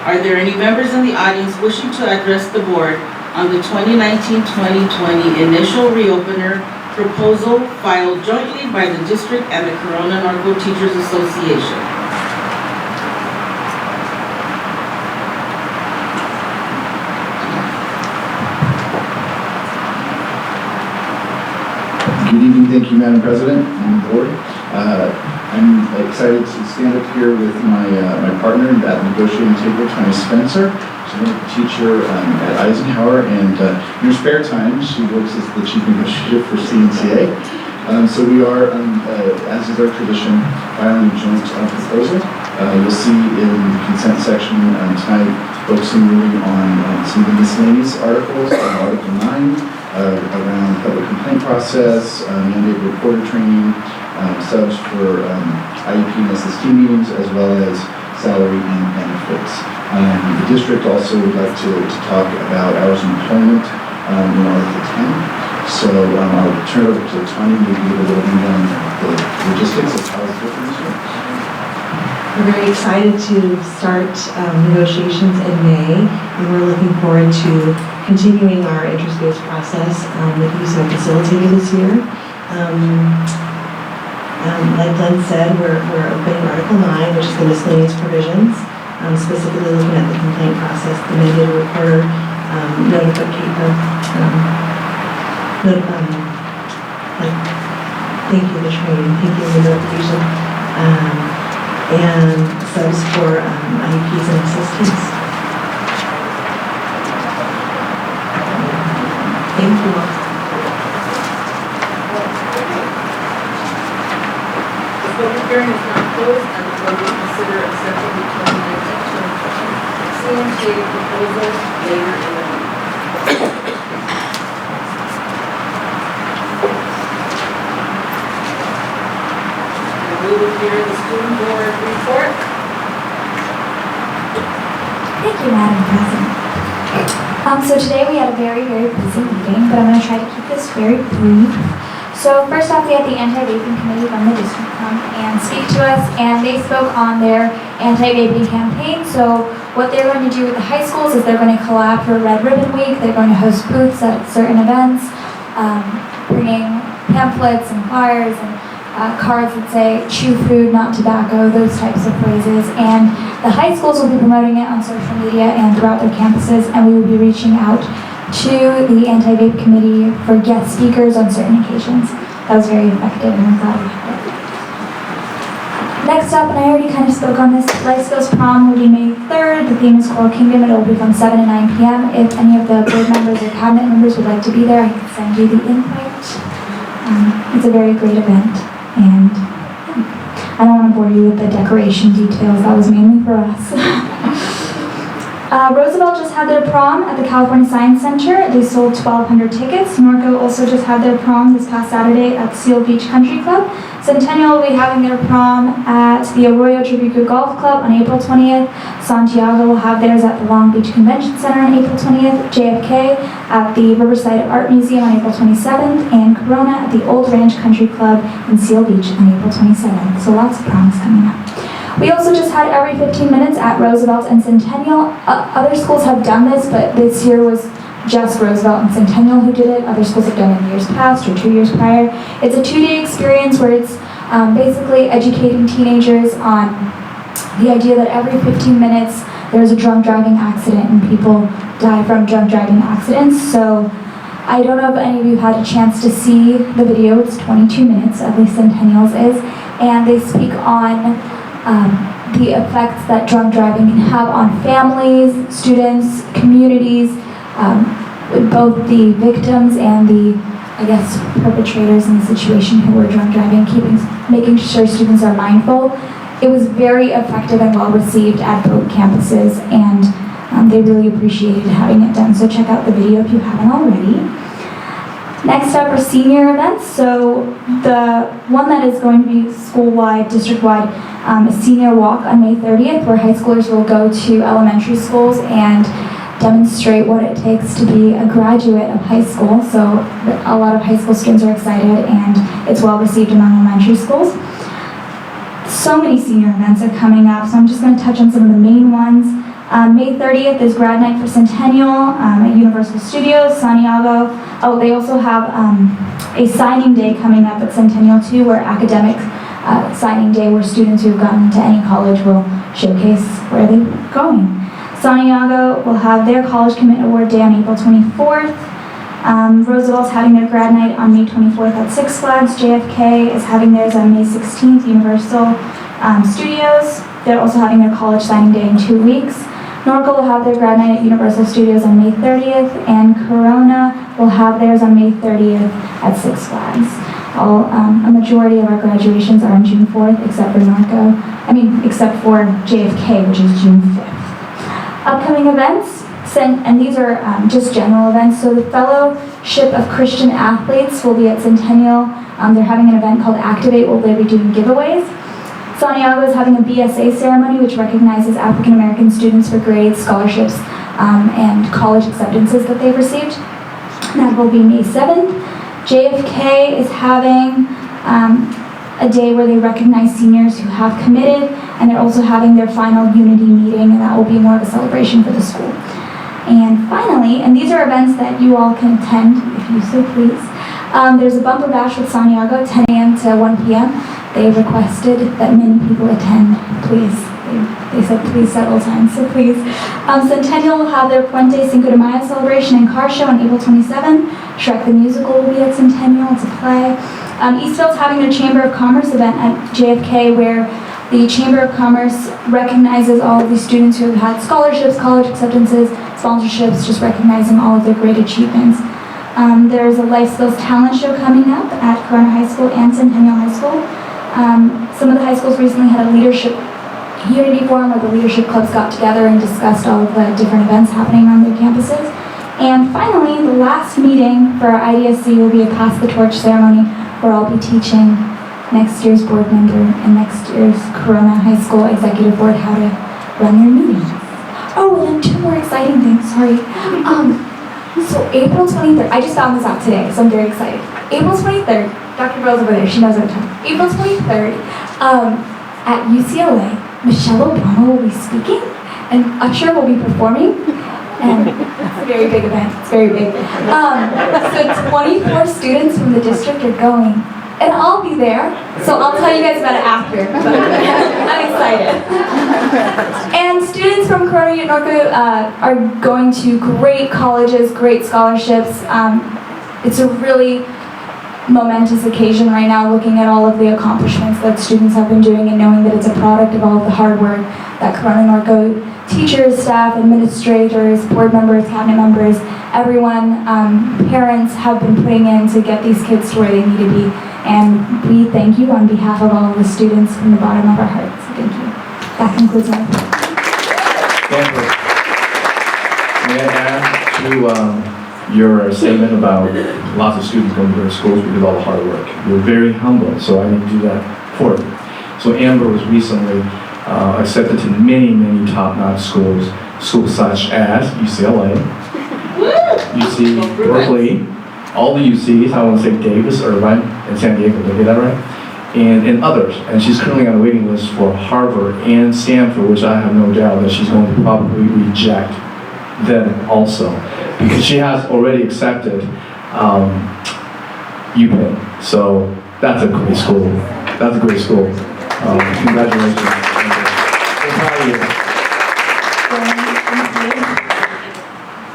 Are there any members in the audience wishing to address the board on the 2019-2020 initial reopener proposal filed jointly by the district and the Corona Norco Teachers Association? Good evening, thank you, Madam President and the board. I'm excited to stand up here with my partner at the negotiating table, Tony Spencer. She's a teacher at Eisenhower, and in her spare time, she works as the chief negotiator for CNCA. So we are, as is our tradition, filing a joint proposal. You'll see in the consent section tonight, focusing really on some of the miscellaneous articles, Article 9, around public complaint process, mandated reporter training, subs for IEP and SST meetings, as well as salary and benefits. The district also would like to talk about hours of employment in Article 10. So I'll turn it over to Tony to give a little bit on the logistics of how it's different this year. We're very excited to start negotiations in May, and we're looking forward to continuing our interest-based process with the use of a facilitator this year. Like Glenn said, we're opening Article 9, which is the miscellaneous provisions, specifically looking at the complaint process, the mandated reporter, thank you, the training, thank you, the notification, and subs for IEPs and SSTs. Thank you. The public hearing is now closed and the board will consider accepting the 2019-2020 CNTA proposal later in the meeting. And we will hear the student board report. Thank you, Madam President. So today we had a very, very busy meeting, but I'm going to try to keep this very brief. So first off, we had the anti-vaping committee from the district come and speak to us, and they spoke on their anti-vaping campaign. So what they're going to do with the high schools is they're going to collab for Red Ribbon Week. They're going to host booths at certain events, bringing pamphlets and flyers and cards that say "chew food, not tobacco," those types of phrases. And the high schools will be promoting it on social media and throughout their campuses, and we will be reaching out to the anti-vape committee for guest speakers on certain occasions. That was very effective, and I'm glad we had it. Next up, and I already kind of spoke on this, Life Skills Prom will be May 3rd. The theme is Coral Kingdom, and it will be from 7 to 9 p.m. If any of the board members or cabinet members would like to be there, I can send you the invite. It's a very great event, and I don't want to bore you with the decoration details. That was mainly for us. Roosevelt just had their prom at the California Science Center. They sold 1,200 tickets. Norco also just had their prom this past Saturday at Seal Beach Country Club. Centennial will be having their prom at the Arroyo Trabuco Golf Club on April 20th. Santiago will have theirs at the Long Beach Convention Center on April 20th. JFK at the Riverside Art Museum on April 27th. And Corona at the Old Ranch Country Club in Seal Beach on April 27th. So lots of proms coming up. We also just had every 15 minutes at Roosevelt and Centennial. Other schools have done this, but this year was just Roosevelt and Centennial who did it. Other schools have done it in years past or 2 years prior. It's a 2-day experience where it's basically educating teenagers on the idea that every 15 minutes there's a drunk driving accident and people die from drunk driving accidents. So I don't know if any of you had a chance to see the video. It's 22 minutes, at least Centennial's is, and they speak on the effects that drunk driving can have on families, students, communities, both the victims and the, I guess, perpetrators in the situation who were drunk driving, making sure students are mindful. It was very effective and well received at both campuses, and they really appreciated having it done. So check out the video if you haven't already. Next up are senior events. So the one that is going to be school-wide, district-wide, is Senior Walk on May 30th, where high schoolers will go to elementary schools and demonstrate what it takes to be a graduate of high school. So a lot of high school students are excited, and it's well received among elementary schools. So many senior events are coming up, so I'm just going to touch on some of the main ones. May 30th is grad night for Centennial at Universal Studios, Santiago. Oh, they also have a signing day coming up at Centennial too, where academic signing day, where students who have gotten into any college will showcase where they're going. Santiago will have their College Commit Award Day on April 24th. Roosevelt's having their grad night on May 24th at Six Flags. JFK is having theirs on May 16th, Universal Studios. They're also having their college signing day in 2 weeks. Norco will have their grad night at Universal Studios on May 30th, and Corona will have theirs on May 30th at Six Flags. A majority of our graduations are on June 4th, except for except for JFK, which is June 5th. Upcoming events, and these are just general events. So the Fellowship of Christian Athletes will be at Centennial. They're having an event called Activate, where they'll be doing giveaways. Santiago is having a BSA ceremony, which recognizes African American students for grades, scholarships, and college acceptances that they've received. That will be May 7th. JFK is having a day where they recognize seniors who have committed, and they're also having their final unity meeting, and that will be more of a celebration for the school. And finally, and these are events that you all can attend if you so please, there's a bumper bash with Santiago, 10 a.m. to 1 p.m. They requested that many people attend, please. They said please several times, so please. Centennial will have their Puente Cinco de Mayo celebration and car show on April 27th. Shrek the Musical will be at Centennial, it's a play. Eastville's having their Chamber of Commerce event at JFK, where the Chamber of Commerce recognizes all of these students who have had scholarships, college acceptances, sponsorships, just recognizing all of their great achievements. There's a Life Skills Talent Show coming up at Corona High School and Centennial High School. Some of the high schools recently had a leadership unity forum where the leadership clubs got together and discussed all of the different events happening on their campuses. And finally, the last meeting for our IDSC will be a Pass the Torch ceremony, where I'll be teaching next year's board member and next year's Corona High School Executive Board how to run their meetings. Oh, and then 2 more exciting things, sorry. So April 23rd, I just found this out today, so I'm very excited. April 23rd, Dr. Bell's over there, she knows what I'm talking about. April 23rd, at UCLA, Michelle Obama will be speaking, and Usher will be performing, and it's a very big event, it's very big. So 24 students from the district are going, and I'll be there, so I'll tell you guys about it after, but I'm excited. And students from Corona and Norco are going to great colleges, great scholarships. It's a really momentous occasion right now, looking at all of the accomplishments that students have been doing and knowing that it's a product of all of the hard work that Corona and Norco teachers, staff, administrators, board members, cabinet members, everyone, parents have been putting in to get these kids to where they need to be. And we thank you on behalf of all of the students from the bottom of our hearts. Thank you. That concludes my report. to your statement about lots of students going to their schools because of all the hard work. You're very humble, so I need to do that for you. So Amber was recently accepted to many, many top-notch schools such as UCLA, UC Berkeley, all the UCs, I want to say Davis, Irvine, and San Diego, did I get that right? And others. And she's currently on the waiting list for Harvard and Stanford, which I have no doubt that she's going to probably reject them also, because she has already accepted UPenn. So that's a great school. That's a great school. Congratulations. We're proud of you.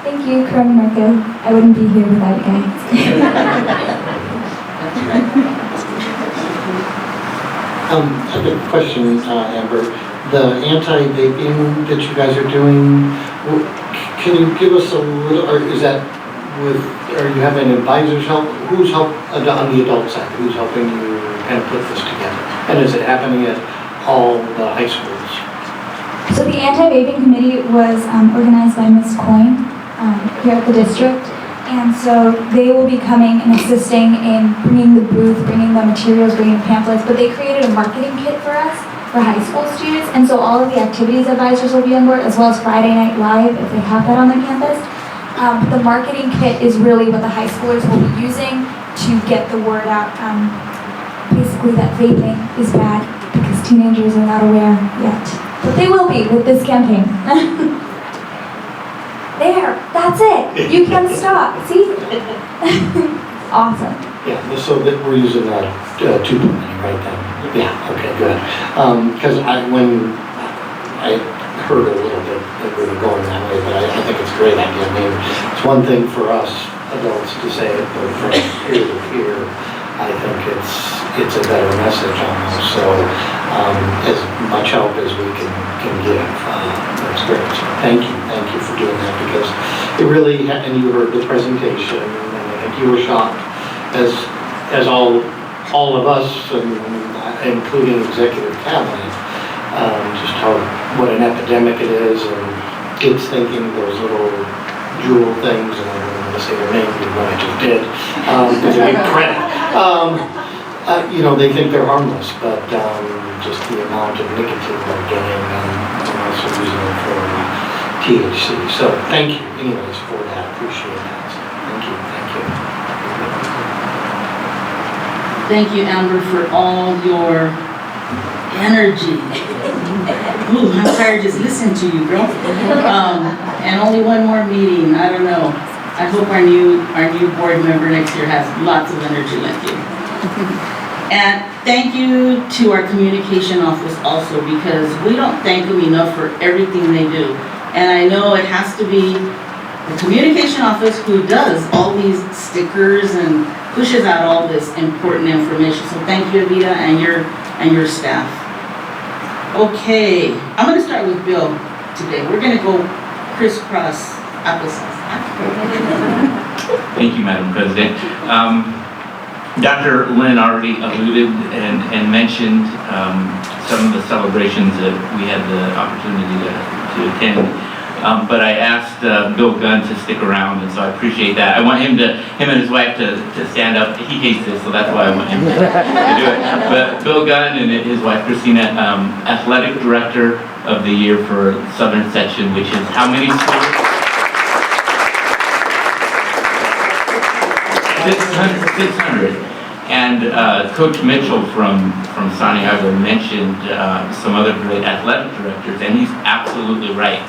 Thank you, Corona Marco. I wouldn't be here without you guys. I have a question, Amber. The anti-vaping that you guys are doing, can you give us a little, or is that with, are you having advisors help? Who's help on the adult side? Who's helping you kind of put this together? And is it happening at all the high schools? So the anti-vaping committee was organized by Ms. Coyne here at the district. And so they will be coming and assisting in bringing the booth, bringing the materials, bringing pamphlets, but they created a marketing kit for us, for high school students, and so all of the activities advisors will be on board, as well as Friday Night Live, if they have that on the campus. The marketing kit is really what the high schoolers will be using to get the word out, basically that vaping is bad, because teenagers are not aware yet. But they will be with this campaign. There, that's it. You can't stop. See? Awesome. Yeah, so that we're using that 2.0 right then. Yeah, okay, good. Because when I heard a little bit that we were going that way, but I think it's a great idea. I mean, it's one thing for us adults to say it, but from ear to ear, I think it's a better message almost. So as much help as we can give, that's great. So thank you for doing that, because it really, and you heard the presentation, and I think you were shocked, as all of us, including executive cabinet, just what an epidemic it is, and kids thinking those little jewel things, and I don't want to say their name, even though I just did, because I give credit. They think they're harmless, but just the amount of nicotine they're getting, and also using it for THC. So thank you, anyways, for that. Appreciate that. So, thank you. Thank you, Amber, for all your energy. Ooh, I'm tired just listening to you, girl. And only one more meeting. I don't know. I hope our new board member next year has lots of energy like you. And thank you to our communication office also, because we don't thank them enough for everything they do. And I know it has to be the communication office who does all these stickers and pushes out all this important information. So thank you, Evita, and your staff. Okay, I'm going to start with Bill today. We're going to go crisscross applesauce. Thank you, Madam President. Dr. Lynn already alluded and mentioned some of the celebrations that we had the opportunity to attend. But I asked Bill Gunn to stick around, and so I appreciate that. I want him and his wife to stand up. He hates this, so that's why I want him to do it. But Bill Gunn and his wife Christina, Athletic Director of the Year for Southern Section, which is how many schools? 600. And Coach Mitchell from Santiago mentioned some other great athletic directors, and he's absolutely right.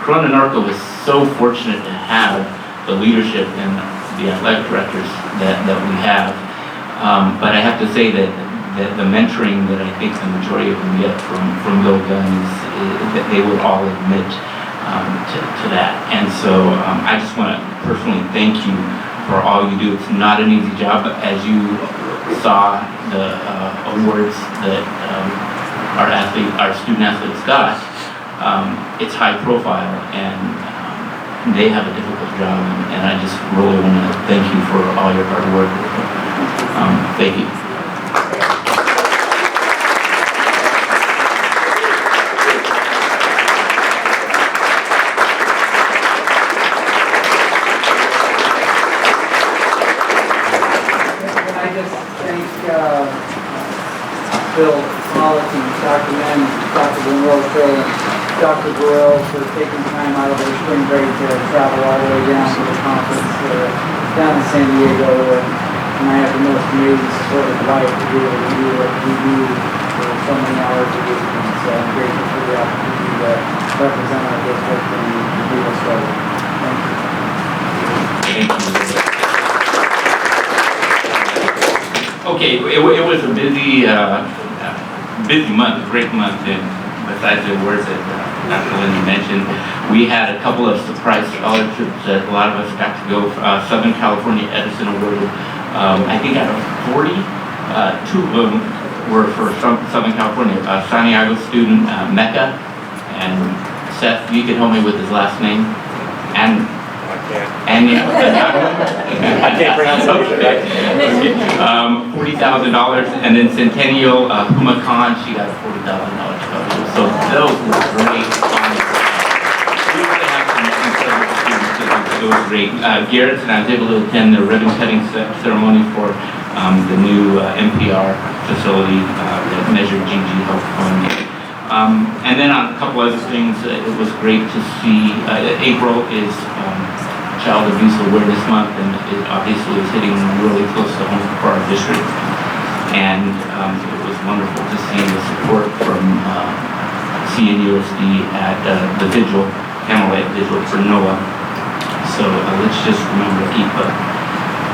Corona Norco is so fortunate to have the leadership and the athletic directors that we have. But I have to say that the mentoring that I think the majority of them get from Bill Gunn is that they would all admit to that. And so I just want to personally thank you for all you do. It's not an easy job, but as you saw the awards that our student athletes got, it's high profile, and they have a difficult job, and I just really want to thank you for all your hard work. Thank you. Bill Pollock and Dr. Mann, Dr. Monroe, Phil, and Dr. Burrell for taking time out of their spring break to travel all the way down to the conference down in San Diego. And I have the most amazing supportive wife to be able to do what we do for so many hours a week. And so I'm grateful for the opportunity to represent our district and do this right. Thank you. Okay, it was a busy month, great month, and besides the awards that Dr. Lindsay mentioned, we had a couple of surprise scholarships that a lot of us got to go. Southern California Edison awarded, I think out of 40, 2 of them were for Southern California. Santiago student Mecca, and Seth, you can help me with his last name. And yeah, I can't pronounce it. Okay. $40,000, and then Centennial Huma Khan, she got a $40,000 scholarship. So those were great. We really have some incredible students. It was great. Garrett's and I was able to attend the ribbon cutting ceremony for the new NPR facility that measured GG Health Fund. And then on a couple other things, it was great to see. April is Child Abuse Awareness Month, and it obviously is hitting really close to home for our district. And it was wonderful to see the support from CNUSD at the vigil, Hammerlight Vigil for Noah. So let's just remember to keep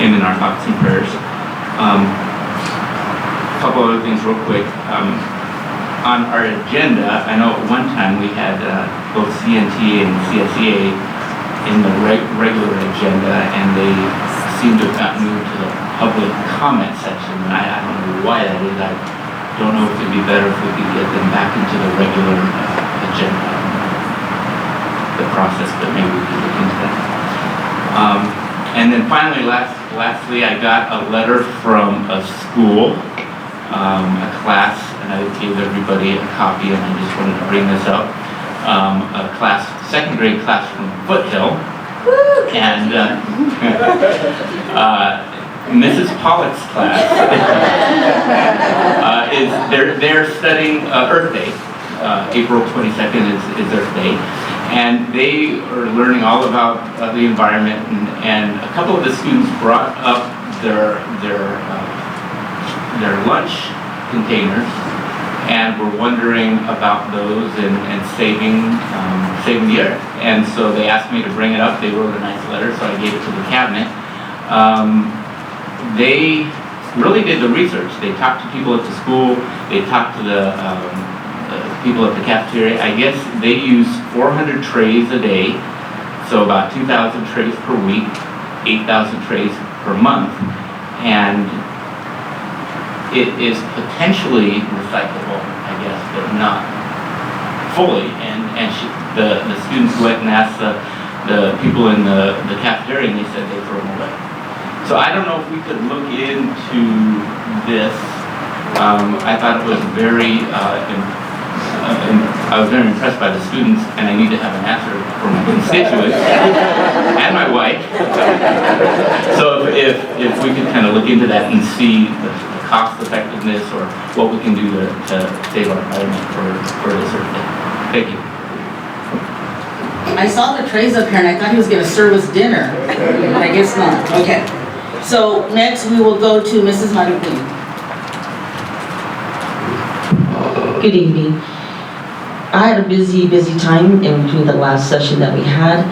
him in our thoughts and prayers. A couple other things real quick. On our agenda, I know at one time we had both CNTA and CSEA in the regular agenda, and they seem to have gotten moved to the public comment section. And I don't know why that is. I don't know if it'd be better if we could get them back into the regular agenda. The process, but maybe we could look into that. And then finally, lastly, I got a letter from a school, a class, and I gave everybody a copy, and I just wanted to bring this up. A class, second grade class from Foothill, and Mrs. Pollock's class they're studying Earth Day. April 22nd is Earth Day, and they are learning all about the environment. And a couple of the students brought up their lunch containers, and we're wondering about those and saving the earth. And so they asked me to bring it up. They wrote a nice letter, so I gave it to the cabinet. They really did the research. They talked to people at the school. They talked to the people at the cafeteria. I guess they use 400 trays a day, so about 2,000 trays per week, 8,000 trays per month. And it is potentially recyclable, I guess, but not fully. And the students went and asked the people in the cafeteria, and they said they throw them away. So I don't know if we could look into this. I thought it was I was very impressed by the students, and I need to have an answer for my constituents and my wife. So if we could kind of look into that and see the cost effectiveness or what we can do to save our environment for this Earth Day. Thank you. I saw the trays up here and I thought he was going to serve us dinner, but I guess not. Okay. So next we will go to Mrs. Maripin. Good evening. I had a busy time in between the last session that we had.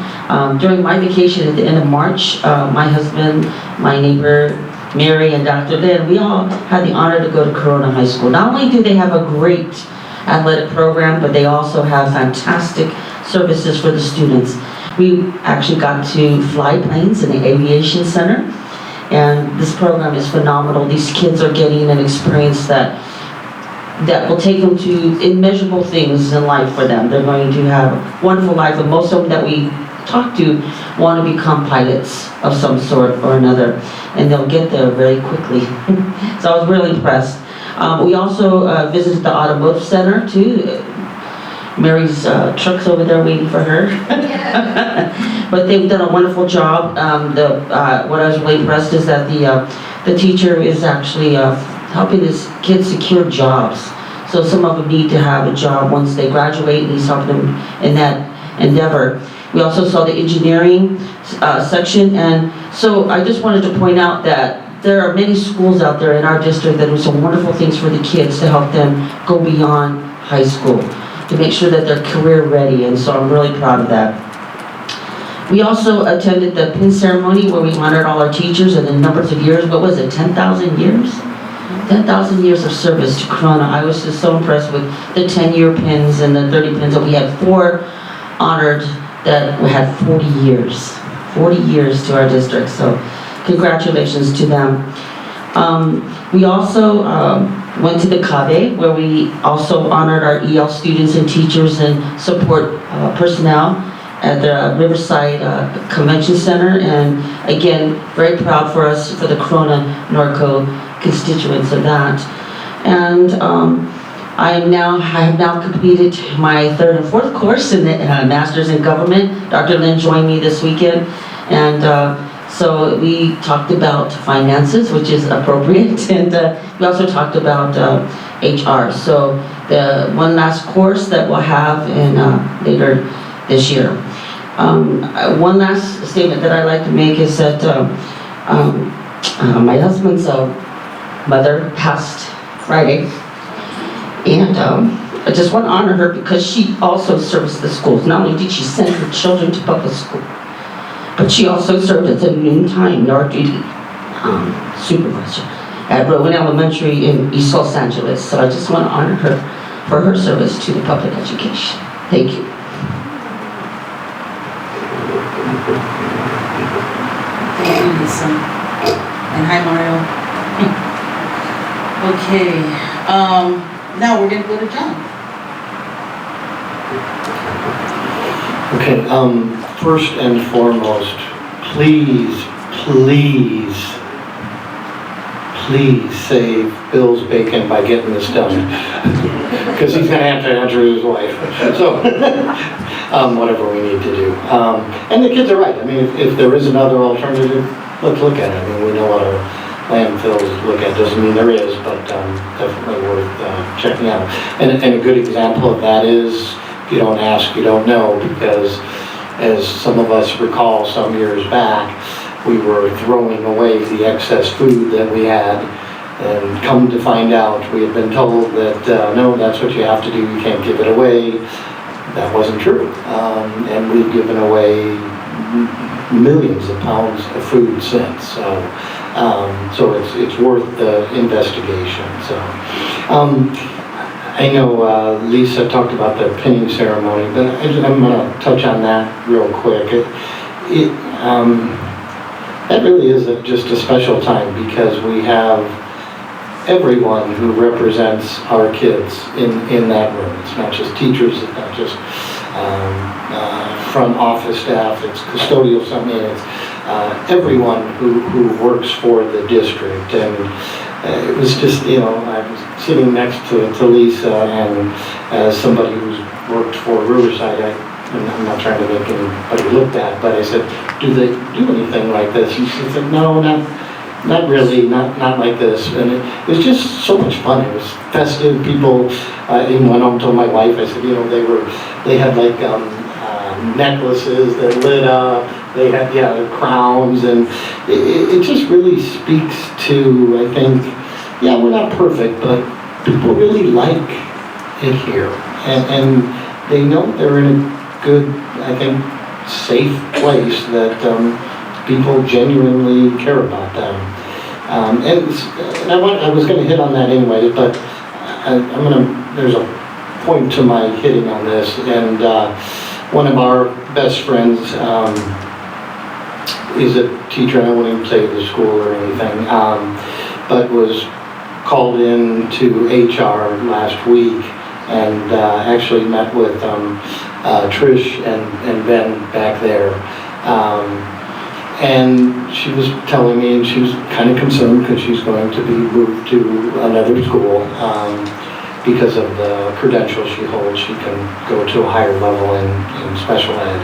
During my vacation at the end of March, my husband, my neighbor, Mary, and Dr. Lynn, we all had the honor to go to Corona High School. Not only do they have a great athletic program, but they also have fantastic services for the students. We actually got to fly planes in the Aviation Center, and this program is phenomenal. These kids are getting an experience that will take them to immeasurable things in life for them. They're going to have a wonderful life, and most of them that we talk to want to become pilots of some sort or another, and they'll get there very quickly. So I was really impressed. We also visited the Automotive Center too. Mary's truck's over there waiting for her. But they've done a wonderful job. What I was really impressed is that the teacher is actually helping these kids secure jobs. So some of them need to have a job once they graduate, and he's helping them in that endeavor. We also saw the engineering section, and so I just wanted to point out that there are many schools out there in our district that do some wonderful things for the kids to help them go beyond high school, to make sure that they're career ready, and so I'm really proud of that. We also attended the pin ceremony where we honored all our teachers and the numbers of years. What was it, 10,000 years? 10,000 years of service to Corona. I was just so impressed with the 10-year pins and the 30 pins, and we had 4 honored that we had 40 years. 40 years to our district, so congratulations to them. We also went to the CABE, where we also honored our EL students and teachers and support personnel at the Riverside Convention Center, and again, very proud for us, for the Corona Norco constituents of that. And I have now completed my 3rd and 4th course in the Master's in Government. Dr. Lynn joined me this weekend, and so we talked about finances, which is appropriate, and we also talked about HR. So the one last course that we'll have in later this year. One last statement that I'd like to make is that my husband's mother passed Friday, and I just want to honor her because she also serves the schools. Not only did she send her children to public school, but she also served as a noontime yard duty supervisor at Rowan Elementary in East Los Angeles. So I just want to honor her for her service to the public education. Thank you. Thank you, Lisa. And hi, Mario. Okay, now we're gonna go to John. Okay, first and foremost, please save Bill's bacon by getting this done. Because he's gonna have to answer his wife. So, whatever we need to do. And the kids are right. I mean, if there is another alternative, let's look at it. I mean, we know what our landfills look at. Doesn't mean there is, but definitely worth checking out. And a good example of that is, if you don't ask, you don't know, because as some of us recall some years back, we were throwing away the excess food that we had, and come to find out, we had been told that, no, that's what you have to do, you can't give it away. That wasn't true. And we've given away millions of pounds of food since. So it's worth the investigation. So I know Lisa talked about the pinning ceremony, but I'm going to touch on that real quick. That really is just a special time, because we have everyone who represents our kids in that room. It's not just teachers, it's not just front office staff, it's custodial, it's everyone who works for the district. And it was just, I was sitting next to Lisa, and as somebody who's worked for Riverside, I'm not trying to make anybody look bad, but I said, do they do anything like this? And she said, no, not really, not like this. And it was just so much fun. It was festive. People, even went home, told my wife, I said, they had like necklaces that lit up, they had crowns, and it just really speaks to, I think, we're not perfect, but people really like it here. And they know they're in a good, I think, safe place that people genuinely care about them. And I was going to hit on that anyway, but there's a point to my hitting on this. And one of our best friends is a teacher, I won't even say the school or anything, but was called in to HR last week, and actually met with Trish and Ben back there. And she was telling me, and she was kind of concerned because she's going to be moved to another school. Because of the credentials she holds, she can go to a higher level in special ed.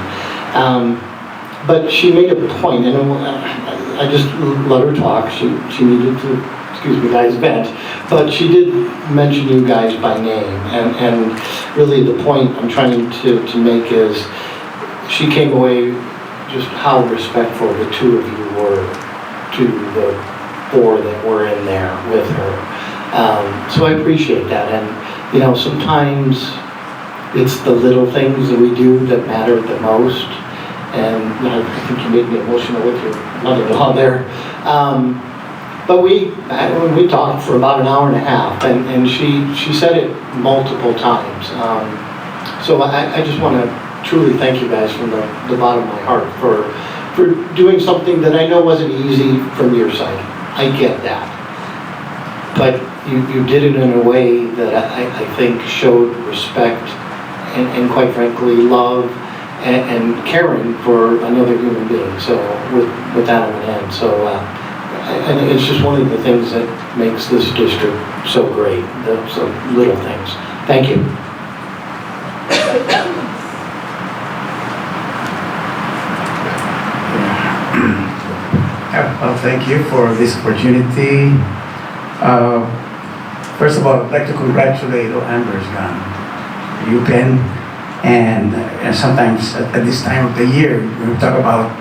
But she made a point, and I just let her talk. She needed to excuse me guys, vent, but she did mention you guys by name, and really the point I'm trying to make is she came away just how respectful the two of you were to the four that were in there with her. So I appreciate that, and you know, sometimes it's the little things that we do that matter the most, and you know, I think you made me emotional with your mother-in-law there. But we talked for about an hour and a half, and she said it multiple times. So I just want to truly thank you guys from the bottom of my heart for doing something that I know wasn't easy from your side. I get that. But you did it in a way that I think showed respect and quite frankly, love and caring for another human being. So with that on the end. So and it's just one of the things that makes this district so great, those little things. Thank you. Well, thank you for this opportunity. First of all, I'd like to congratulate Amber's gone. UPenn, and sometimes at this time of the year, when we talk about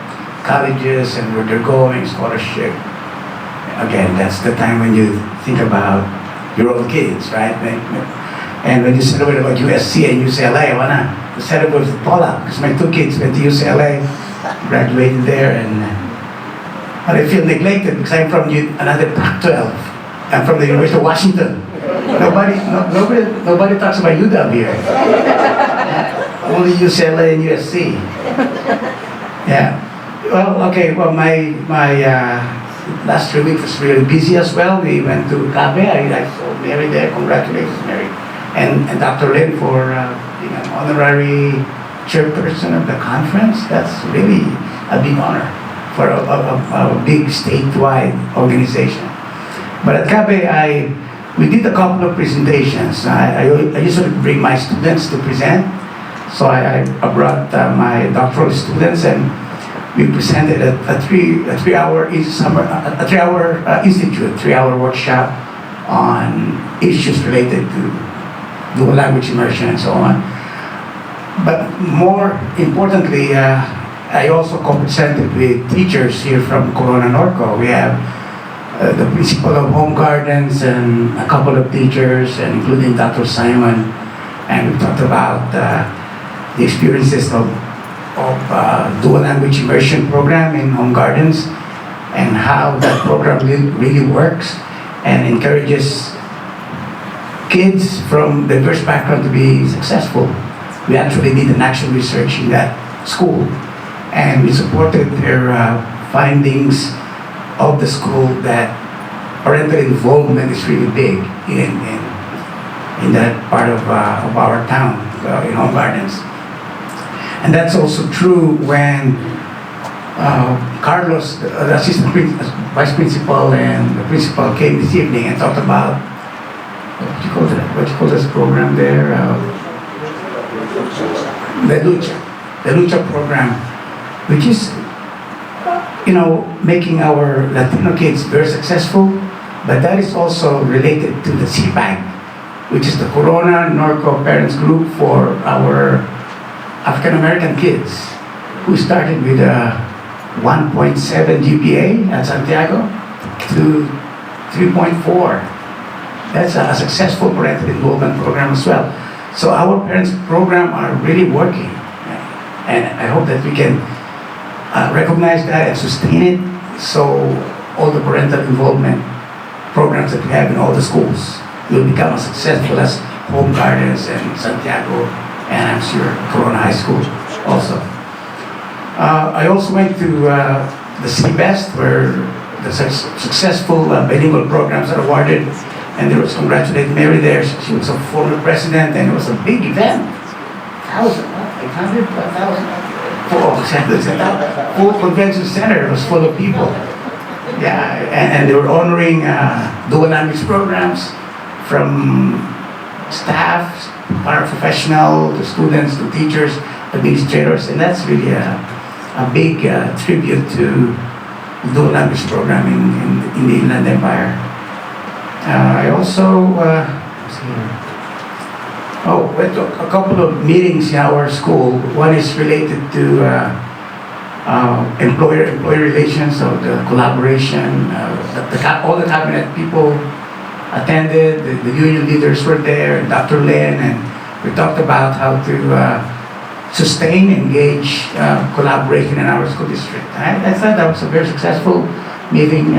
colleges and where they're going, scholarship, again, that's the time when you think about your own kids, right? And when you celebrate about USC and UCLA, I want to celebrate with Paula, because my two kids went to UCLA, graduated there, but I feel neglected because I'm from another Pac-12. I'm from the University of Washington. Nobody talks about UW here. Only UCLA and USC. Yeah. Well, okay. Well, my last 3 weeks was really busy as well. We went to Cabe. I saw Mary there. Congratulations, Mary, and Dr. Lin for being an honorary chairperson of the conference. That's really a big honor for a big statewide organization. But at Cabe, we did a couple of presentations. I usually bring my students to present. So I brought my doctoral students, and we presented a three-hour institute, 3-hour workshop on issues related to dual language immersion and so on. But more importantly, I also co-presented with teachers here from Corona Norco. We have the principal of Home Gardens and a couple of teachers, and including Dr. Simon, and we talked about the experiences of dual language immersion program in Home Gardens and how that program really works and encourages kids from diverse backgrounds to be successful. We actually did an actual research in that school, and we supported their findings of the school that parental involvement is really big in that part of our town, in Home Gardens. And that's also true when Carlos, the assistant vice principal, and the principal came this evening and talked about what do you call this program there? The Lucha program, which is making our Latino kids very successful, but that is also related to the CPAG, which is the Corona Norco Parents Group for our African American kids, who started with a 1.7 GPA at Santiago to 3.4. That's a successful parental involvement program as well. So our parents program are really working, and I hope that we can recognize that and sustain it, so all the parental involvement programs that we have in all the schools will become as successful as Home Gardens and Santiago, and I'm sure Corona High School also. I also went to the CBEST, where the successful bilingual programs are awarded, and there was congratulated Mary there. She was a former president, and it was a big event. 500, 1,000. Full convention center was full of people. Yeah, and they were honoring dual language programs from staff, paraprofessional, the students, the teachers, administrators, and that's really a big tribute to the dual language program in the Inland Empire. I also, let's see here. Oh, went to a couple of meetings in our school. One is related to employer relations, so the collaboration, all the cabinet people attended, the union leaders were there, and Dr. Lin, and we talked about how to sustain, engage collaboration in our school district. I thought that was a very successful meeting,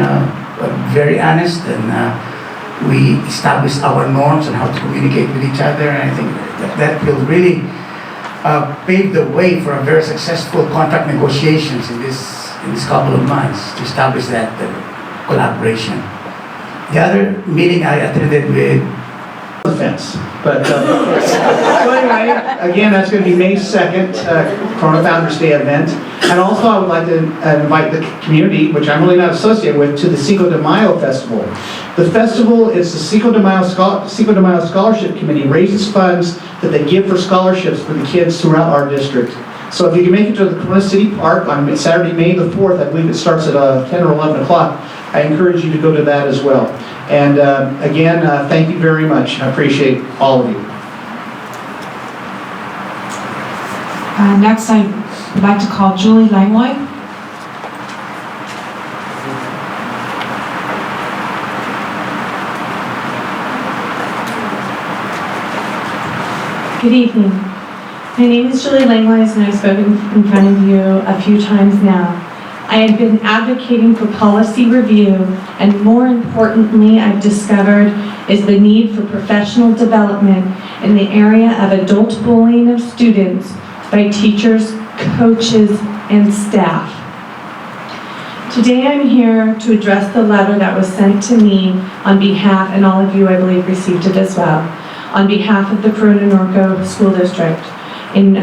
very honest, and we established our norms on how to communicate with each other, and I think that will really pave the way for a very successful contract negotiations in this couple of months to establish that collaboration. The other meeting I attended with the fence. But so anyway, again, that's going to be May 2nd, Corona Founders Day event. And also I would like to invite the community, which I'm really not associated with, to the Cinco de Mayo Festival. The festival is the Cinco de Mayo Scholarship Committee raises funds that they give for scholarships for the kids throughout our district. So if you can make it to the Corona City Park on Saturday, May the 4th, I believe it starts at 10 or 11 o'clock, I encourage you to go to that as well. And again, thank you very much. I appreciate all of you. Next, I'd like to call Julie Langlois. Good evening. My name is Julie Langlois, and I've spoken in front of you a few times now. I have been advocating for policy review, and more importantly, I've discovered is the need for professional development in the area of adult bullying of students by teachers, coaches, and staff. Today I'm here to address the letter that was sent to me on behalf, and all of you I believe received it as well, on behalf of the Corona-Norco School District in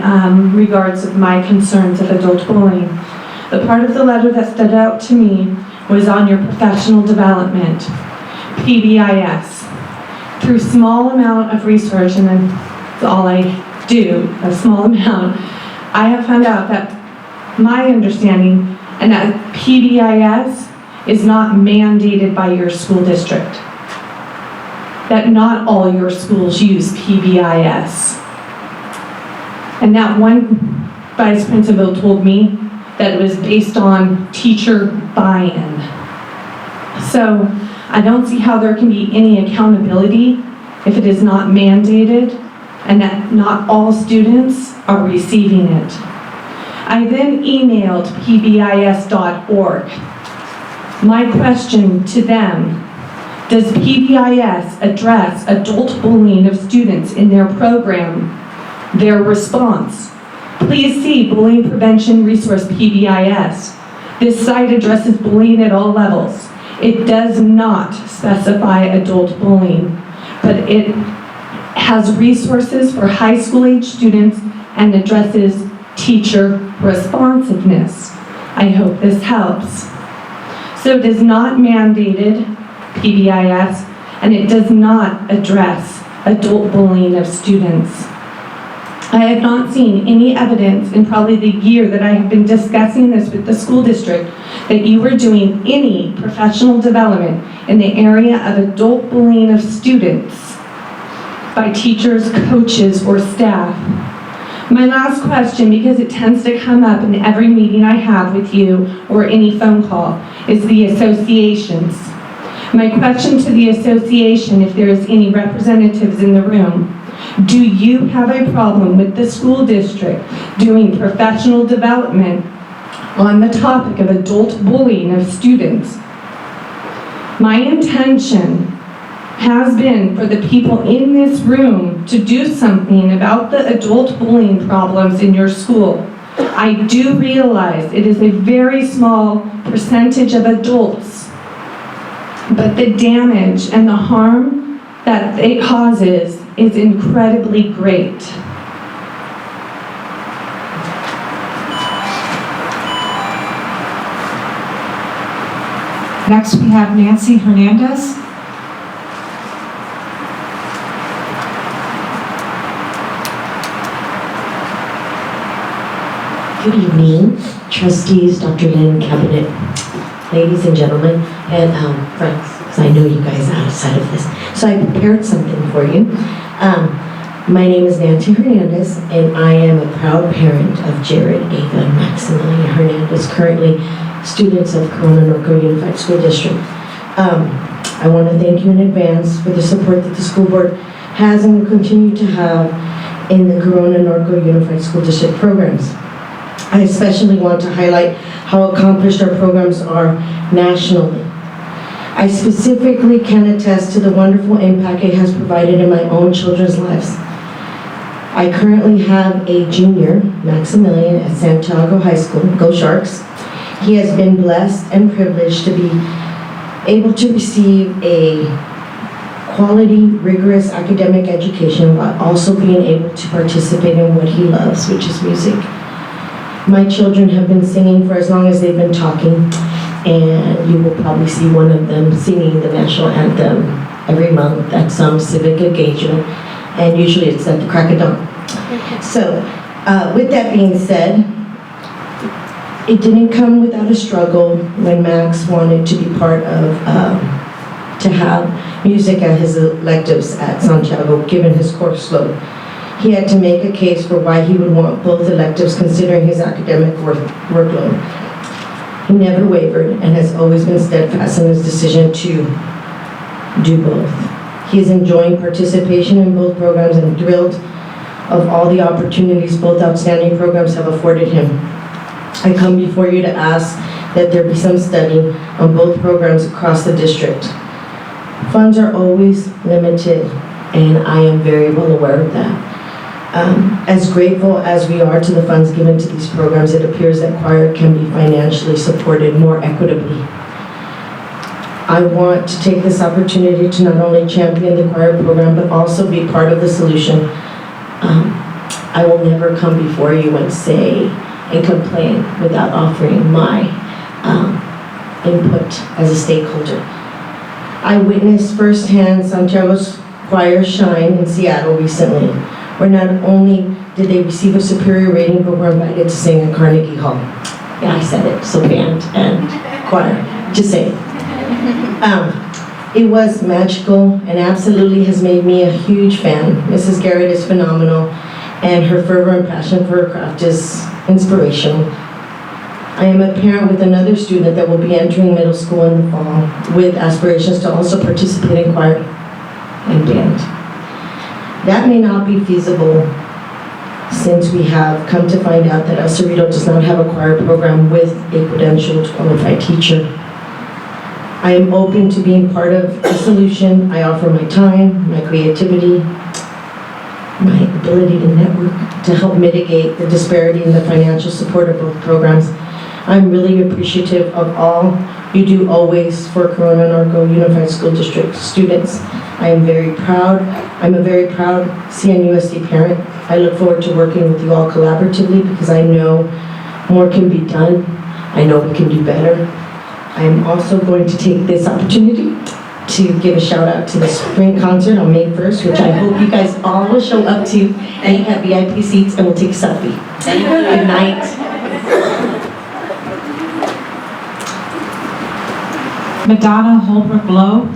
regards of my concerns of adult bullying. The part of the letter that stood out to me was on your professional development, PBIS. Through small amount of research, and that's all I do, a small amount, I have found out that my understanding and that PBIS is not mandated by your school district. That not all your schools use PBIS. And that one vice principal told me that it was based on teacher buy-in. So I don't see how there can be any accountability if it is not mandated and that not all students are receiving it. I then emailed pbis.org. My question to them, does PBIS address adult bullying of students in their program? Their response, please see Bullying Prevention Resource PBIS. This site addresses bullying at all levels. It does not specify adult bullying, but it has resources for high school age students and addresses teacher responsiveness. I hope this helps. So it is not mandated, PBIS, and it does not address adult bullying of students. I have not seen any evidence in probably the year that I have been discussing this with the school district that you are doing any professional development in the area of adult bullying of students by teachers, coaches, or staff. My last question, because it tends to come up in every meeting I have with you or any phone call, is the associations. My question to the association, if there is any representatives in the room, do you have a problem with the school district doing professional development on the topic of adult bullying of students? My intention has been for the people in this room to do something about the adult bullying problems in your school. I do realize it is a very small percentage of adults, but the damage and the harm that it causes is incredibly great. Next, we have Nancy Hernandez. Good evening, trustees, Dr. Lin, cabinet ladies and gentlemen, and friends, because I know you guys are outside of this. So I prepared something for you. My name is Nancy Hernandez, and I am a proud parent of Jared, Ava, and Maximilian Hernandez, currently students of Corona Norco Unified School District. I want to thank you in advance for the support that the school board has and will continue to have in the Corona Norco Unified School District programs. I especially want to highlight how accomplished our programs are nationally. I specifically can attest to the wonderful impact it has provided in my own children's lives. I currently have a junior, Maximilian, at Santiago High School. Go Sharks. He has been blessed and privileged to be able to receive a quality, rigorous academic education while also being able to participate in what he loves, which is music. My children have been singing for as long as they've been talking, and you will probably see one of them singing the national anthem every month at some civic engagement, and usually it's at the crack of dawn. So, with that being said, it didn't come without a struggle when Max wanted to be part of, to have music at his electives at Santiago, given his course load. He had to make a case for why he would want both electives considering his academic workload. He never wavered and has always been steadfast in his decision to do both. He is enjoying participation in both programs and thrilled of all the opportunities both outstanding programs have afforded him. I come before you to ask that there be some study on both programs across the district. Funds are always limited, and I am very well aware of that. As grateful as we are to the funds given to these programs, it appears that choir can be financially supported more equitably. I want to take this opportunity to not only champion the choir program, but also be part of the solution. I will never come before you and say and complain without offering my input as a stakeholder. I witnessed firsthand Santiago's choir shine in Seattle recently, where not only did they receive a superior rating, but were invited to sing at Carnegie Hall. Yeah, I said it, so band and choir, just say it. It was magical and absolutely has made me a huge fan. Mrs. Garrett is phenomenal, and her fervor and passion for her craft is inspirational. I am a parent with another student that will be entering middle school in the fall with aspirations to also participate in choir and band. That may not be feasible since we have come to find out that El Cerrito does not have a choir program with a credentialed qualified teacher. I am open to being part of the solution. I offer my time, my creativity, my ability to network to help mitigate the disparity in the financial support of both programs. I'm really appreciative of all you do always for Corona Norco Unified School District students. I am very proud. I'm a very proud CNUSD parent. I look forward to working with you all collaboratively because I know more can be done. I know we can do better. I'm also going to take this opportunity to give a shout out to the spring concert on May 1st, which I hope you guys all will show up to and have VIP seats and we'll take a selfie. Good night. Madonna Holbrook Lowe.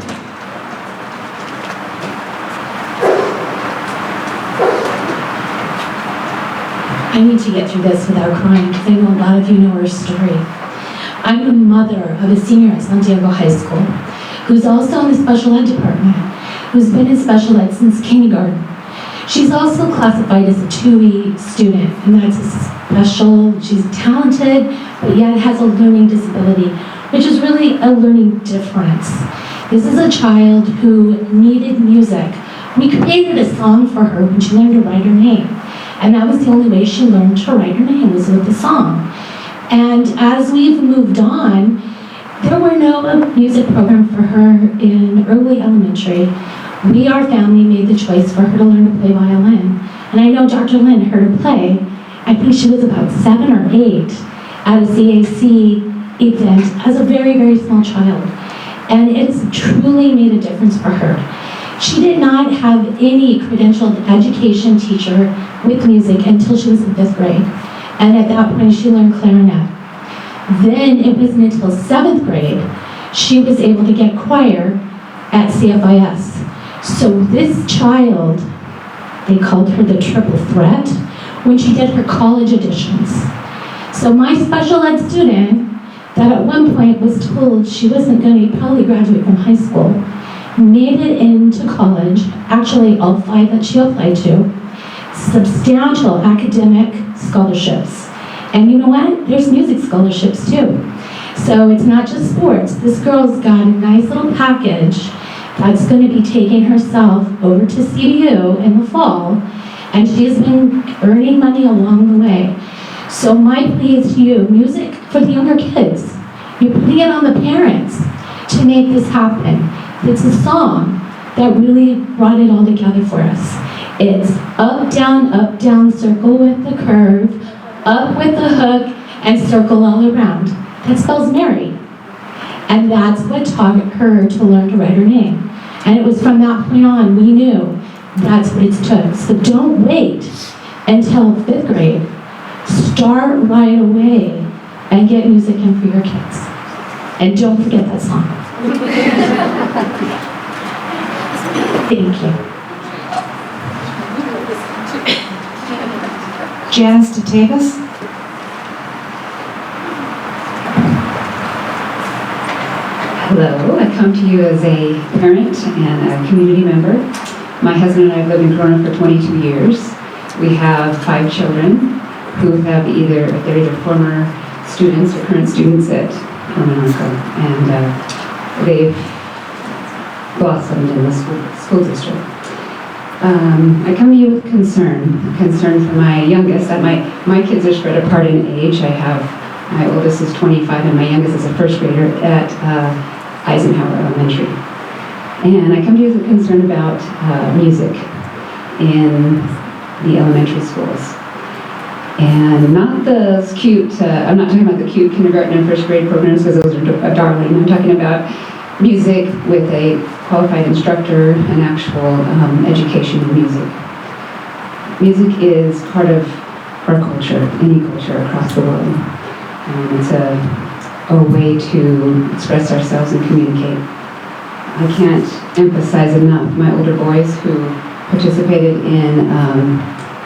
I need to get through this without crying because I know a lot of you know her story. I'm the mother of a senior at Santiago High School who's also in the special ed department, who's been in special ed since kindergarten. She's also classified as a 2E student, and that's a special, she's talented, but yet has a learning disability, which is really a learning difference. This is a child who needed music. We created a song for her when she learned to write her name. And that was the only way she learned to write her name, was with the song. And as we've moved on, there were no music program for her in early elementary. We, our family, made the choice for her to learn to play violin. And I know Dr. Lynn heard her play. I think she was about 7 or 8 at a CAC event as a very, very small child. And it's truly made a difference for her. She did not have any credentialed education teacher with music until she was in 5th grade. And at that point, she learned clarinet. Then it wasn't until 7th grade she was able to get choir at CFIS. So this child, they called her the triple threat when she did her college auditions. So my special ed student, that at one point was told she wasn't going to probably graduate from high school, made it into college, actually all 5 that she applied to, substantial academic scholarships. And you know what? There's music scholarships too. So it's not just sports. This girl's got a nice little package that's going to be taking herself over to CBU in the fall, and she's been earning money along the way. So my plea is to you, music for the younger kids. You're putting it on the parents to make this happen. It's a song that really brought it all together for us. It's up, down, circle with the curve, up with the hook, and circle all around. That spells Mary. And that's what taught her to learn to write her name. And it was from that point on we knew that's what it took. So don't wait until 5th grade. Start right away and get music in for your kids. And don't forget that song. Thank you. Janice DeTavis. Hello, I come to you as a parent and a community member. My husband and I have lived in Corona for 22 years. We have 5 children who have they're either former students or current students at Corona, and they've blossomed in the school district. I come to you with concern for my youngest. My kids are spread apart in age. My oldest is 25 and my youngest is a first grader at Eisenhower Elementary. And I come to you with a concern about music in the elementary schools. And not the cute, I'm not talking about the cute kindergarten and first grade programs because those are darling. I'm talking about music with a qualified instructor and actual education in music. Music is part of our culture, any culture across the world. It's a way to express ourselves and communicate. I can't emphasize enough my older boys who participated in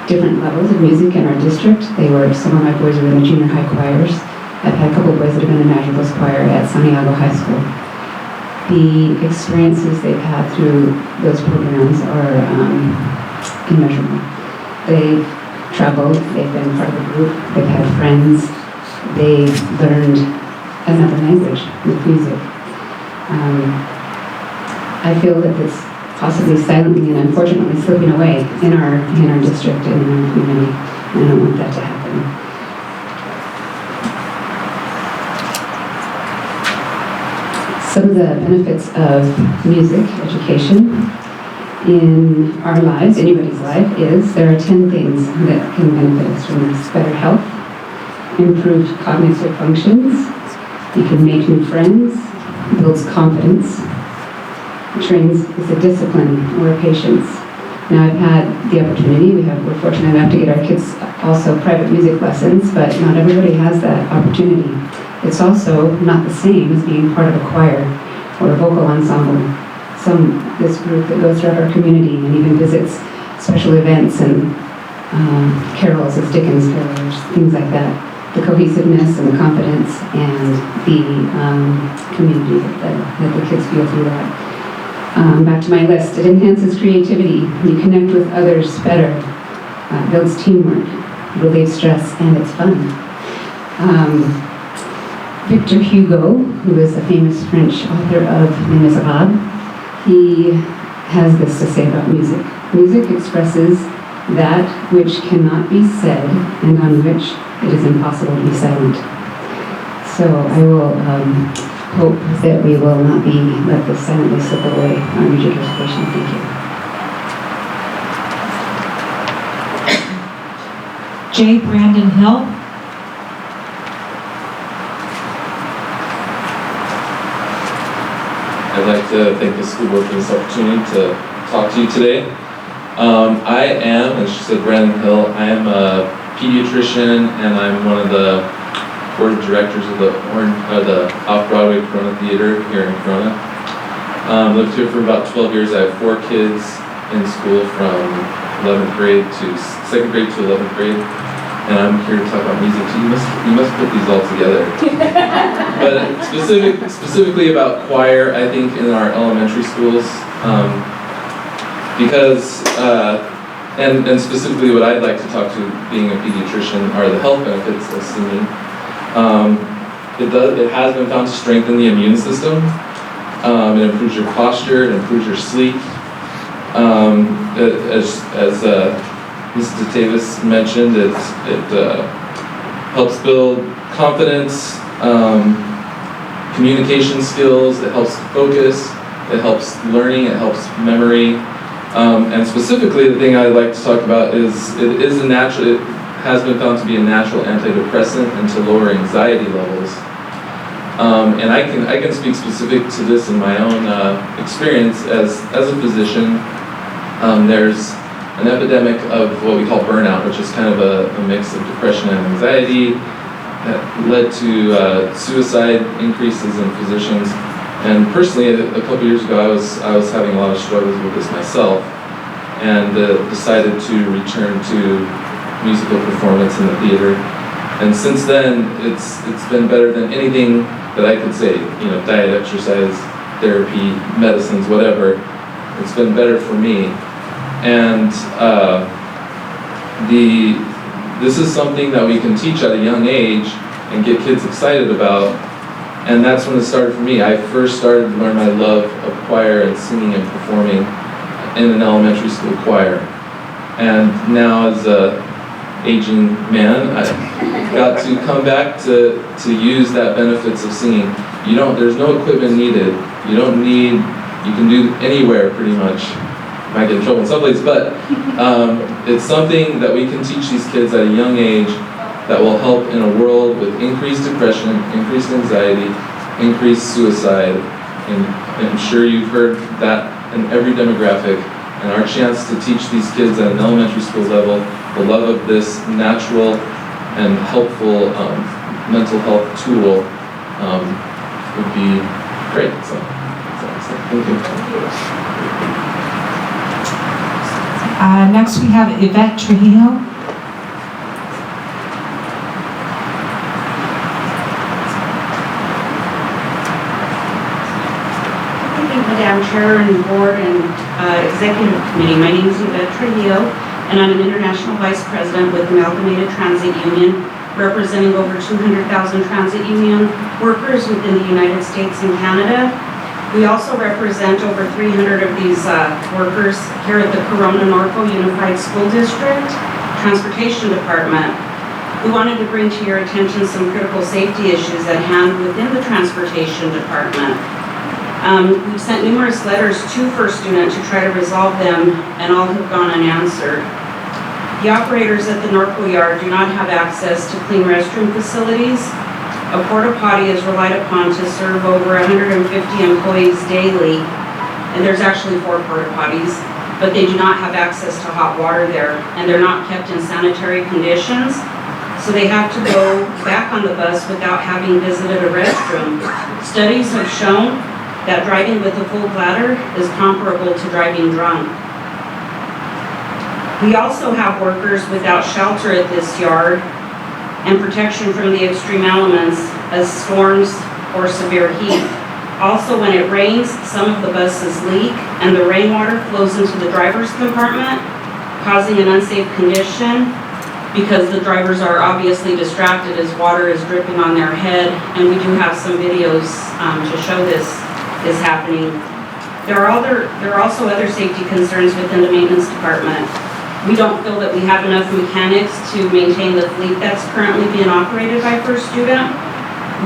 different levels of music in our district. Some of my boys were in the junior high choirs. I've had a couple of boys that have been in Madrigal's choir at Santiago High School. The experiences they've had through those programs are immeasurable. They've traveled, they've been part of a group, they've had friends, they've learned another language with music. I feel that it's possibly silently and unfortunately slipping away in our district and in our community, and I don't want that to happen. Some of the benefits of music education in our lives, anybody's life, is there are 10 things that can benefit us from this. Better health, improved cognitive functions, you can make new friends, builds confidence, trains is a discipline or a patience. Now I've had the opportunity, we're fortunate enough to get our kids also private music lessons, but not everybody has that opportunity. It's also not the same as being part of a choir or a vocal ensemble. This group that goes throughout our community and even visits special events and carols as Dickens carolers, things like that. The cohesiveness and the confidence and the community that the kids feel through that. Back to my list, it enhances creativity. You connect with others better, builds teamwork, relieves stress, and it's fun. Victor Hugo, who is a famous French author of Les Miserables, he has this to say about music. Music expresses that which cannot be said and on which it is impossible to be silent. So I will hope that we will not be let this silently slip away on music education. Thank you. J. Brandon Hill. I'd like to thank the school board for this opportunity to talk to you today. I am, as she said, Brandon Hill. I am a pediatrician, and I'm one of the board of directors of the Off-Broadway Corona Theater here in Corona. Lived here for about 12 years. I have 4 kids in school from 11th grade to 2nd grade to 11th grade. And I'm here to talk about music, so you must put these all together. But specifically about choir, I think in our elementary schools, because, and specifically what I'd like to talk to being a pediatrician are the health benefits of singing. It has been found to strengthen the immune system. It improves your posture, it improves your sleep. As Mrs. Davis mentioned, it helps build confidence, communication skills, it helps focus, it helps learning, it helps memory. And specifically, the thing I'd like to talk about is it has been found to be a natural antidepressant and to lower anxiety levels. And I can speak specific to this in my own experience as a physician. There's an epidemic of what we call burnout, which is kind of a mix of depression and anxiety that led to suicide increases in physicians. And personally, a couple years ago, I was having a lot of struggles with this myself, and decided to return to musical performance in the theater. And since then, it's been better than anything that I could say. You know, diet, exercise, therapy, medicines, whatever. It's been better for me. And this is something that we can teach at a young age and get kids excited about. And that's when it started for me. I first started to learn my love of choir and singing and performing in an elementary school choir. And now as a aging man, I got to come back to use that benefits of singing. There's no equipment needed. You can do anywhere pretty much. Might get in trouble in some places, but it's something that we can teach these kids at a young age that will help in a world with increased depression, increased anxiety, increased suicide. And I'm sure you've heard that in every demographic. And our chance to teach these kids at an elementary school level the love of this natural and helpful mental health tool would be great. So thank you. Next we have Yvette Trujillo. Thank you, Madam Chair and Board and Executive Committee. My name is Yvette Trujillo, and I'm an International Vice President with Amalgamated Transit Union, representing over 200,000 transit union workers within the United States and Canada. We also represent over 300 of these workers here at the Corona-Norco Unified School District Transportation Department. We wanted to bring to your attention some critical safety issues at hand within the Transportation Department. We've sent numerous letters to First Student to try to resolve them, and all have gone unanswered. The operators at the Norco Yard do not have access to clean restroom facilities. A porta potty is relied upon to serve over 150 employees daily, and there's actually 4 porta potties, but they do not have access to hot water there, and they're not kept in sanitary conditions, so they have to go back on the bus without having visited a restroom. Studies have shown that driving with a full bladder is comparable to driving drunk. We also have workers without shelter at this yard and protection from the extreme elements as storms or severe heat. Also, when it rains, some of the buses leak and the rainwater flows into the driver's compartment, causing an unsafe condition because the drivers are obviously distracted as water is dripping on their head, and we do have some videos to show this is happening. There are also other safety concerns within the maintenance department. We don't feel that we have enough mechanics to maintain the fleet that's currently being operated by First Student,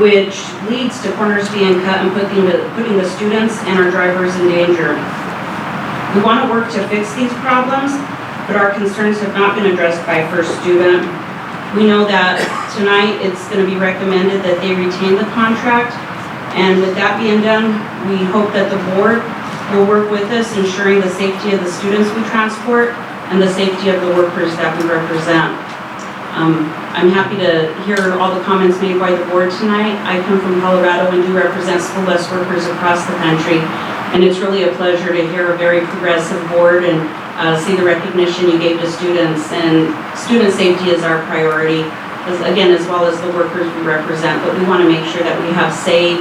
which leads to corners being cut and putting the students and our drivers in danger. We want to work to fix these problems, but our concerns have not been addressed by First Student. We know that tonight it's going to be recommended that they retain the contract, and with that being done, we hope that the board will work with us, ensuring the safety of the students we transport and the safety of the workers that we represent. I'm happy to hear all the comments made by the board tonight. I come from Colorado and do represent school bus workers across the country, and it's really a pleasure to hear a very progressive board and see the recognition you gave to students. And student safety is our priority, again, as well as the workers we represent, but we want to make sure that we have safe,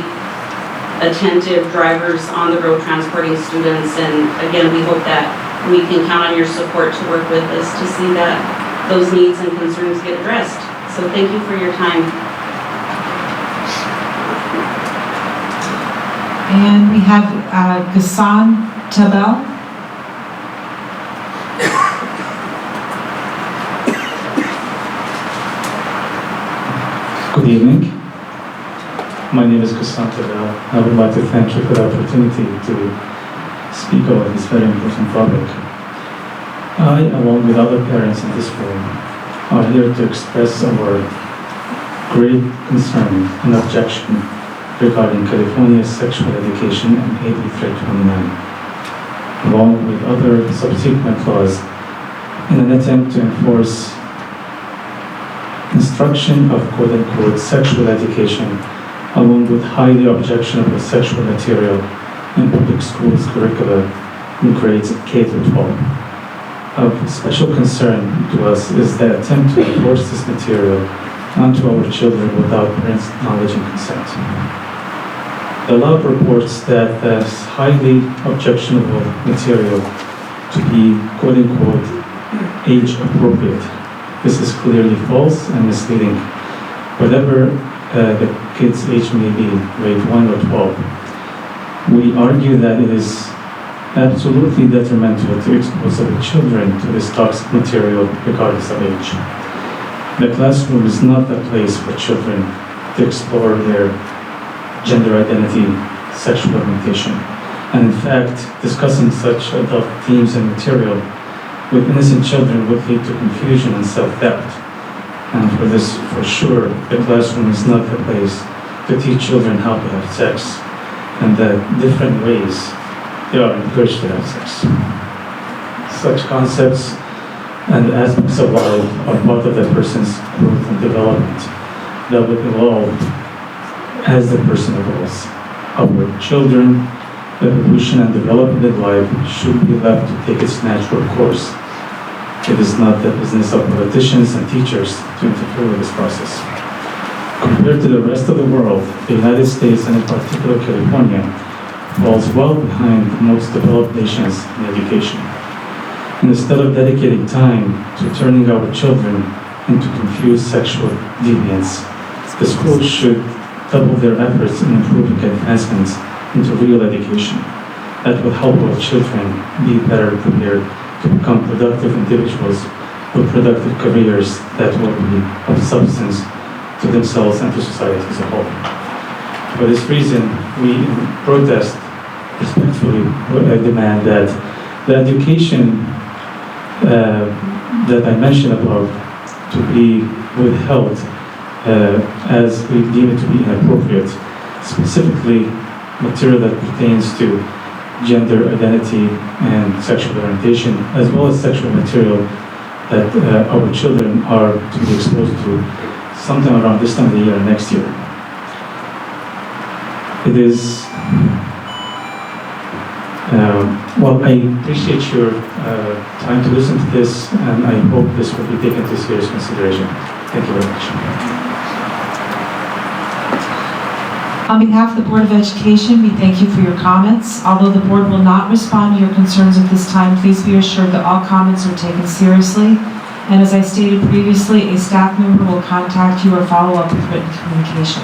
attentive drivers on the road transporting students. And again, we hope that we can count on your support to work with us to see that those needs and concerns get addressed. So thank you for your time. And we have Ghassan Tabel. Good evening. My name is Ghassan Tabel. I would like to thank you for the opportunity to speak about this very important topic. I, along with other parents in this room, are here to express our great concern and objection regarding California's sexual education and AB 329, along with other subsequent laws in an attempt to enforce instruction of quote-unquote sexual education, along with highly objectionable sexual material in public schools curricula in grades K through 12. Of special concern to us is the attempt to enforce this material onto our children without parents' knowledge and consent. The law purports that this highly objectionable material to be quote-unquote age appropriate. This is clearly false and misleading. Whatever the kid's age may be, grade 1 or 12, we argue that it is absolutely detrimental to expose our children to this toxic material regardless of age. The classroom is not a place for children to explore their gender identity, sexual orientation. And in fact, discussing such adult themes and material with innocent children would lead to confusion and self-doubt. And for this, for sure, the classroom is not the place to teach children how to have sex and the different ways they are encouraged to have sex. Such concepts and aspects of life are part of the person's growth and development that would evolve as the person evolves. Our children, evolution and development in life should be left to take its natural course. It is not the business of politicians and teachers to interfere with this process. Compared to the rest of the world, the United States, and in particular California, falls well behind most developed nations in education. And instead of dedicating time to turning our children into confused sexual deviants, the schools should double their efforts in improving advancements into real education that will help our children be better prepared to become productive individuals with productive careers that will be of substance to themselves and to society as a whole. For this reason, we protest respectfully demand that the education that I mentioned above to be withheld as we deem it to be inappropriate, specifically material that pertains to gender identity and sexual orientation, as well as sexual material that our children are to be exposed to sometime around this time of the year next year. It is well, I appreciate your time to listen to this, and I hope this will be taken into serious consideration. Thank you very much. On behalf of the Board of Education, we thank you for your comments. Although the board will not respond to your concerns at this time, please be assured that all comments are taken seriously. And as I stated previously, a staff member will contact you or follow up with written communication.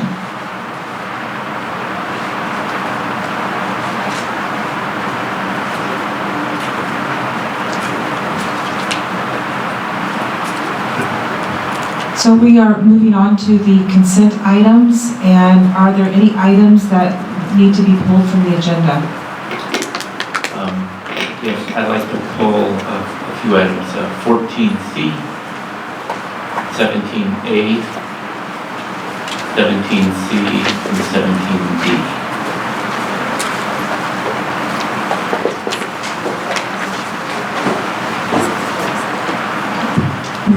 So we are moving on to the consent items, and are there any items that need to be pulled from the agenda? Yes, I'd like to pull a few items, 14C, 17A, 17C, and 17D.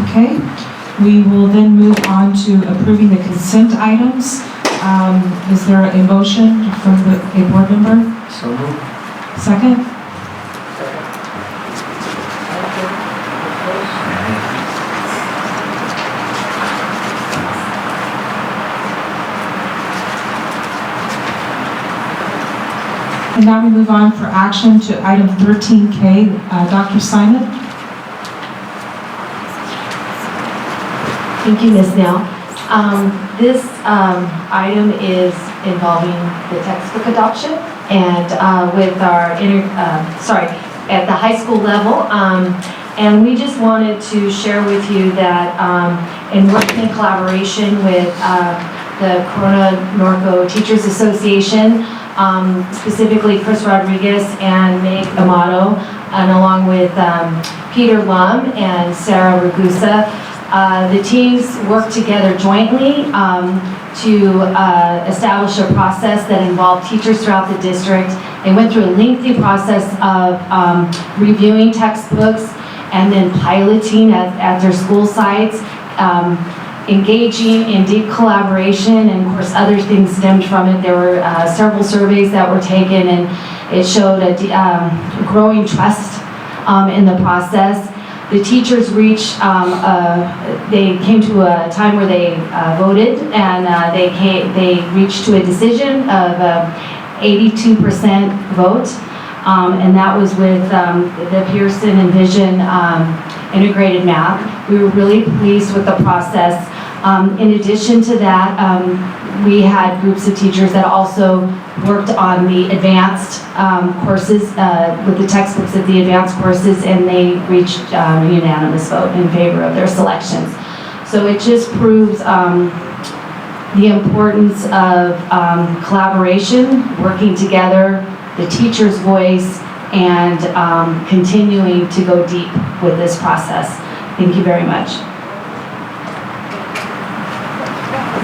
Okay. We will then move on to approving the consent items. Is there a motion from a board member? So moved. Second? And now we move on for action to item 13K. Dr. Simon? Thank you, Ms. Nell. This item is involving the textbook adoption and with our, at the high school level. And we just wanted to share with you that in working in collaboration with the Corona Norco Teachers Association, specifically Chris Rodriguez and Meg Amato, and along with Peter Lum and Sarah Ragusa, the teams worked together jointly to establish a process that involved teachers throughout the district. They went through a lengthy process of reviewing textbooks and then piloting at their school sites, engaging in deep collaboration, and of course other things stemmed from it. There were several surveys that were taken, and it showed a growing trust in the process. The teachers reached, they came to a time where they voted, and they reached to a decision of 82% vote, and that was with the Pearson and Vision integrated math. We were really pleased with the process. In addition to that, we had groups of teachers that also worked on the advanced courses, with the textbooks of the advanced courses, and they reached a unanimous vote in favor of their selections. So it just proves the importance of collaboration, working together, the teacher's voice, and continuing to go deep with this process. Thank you very much.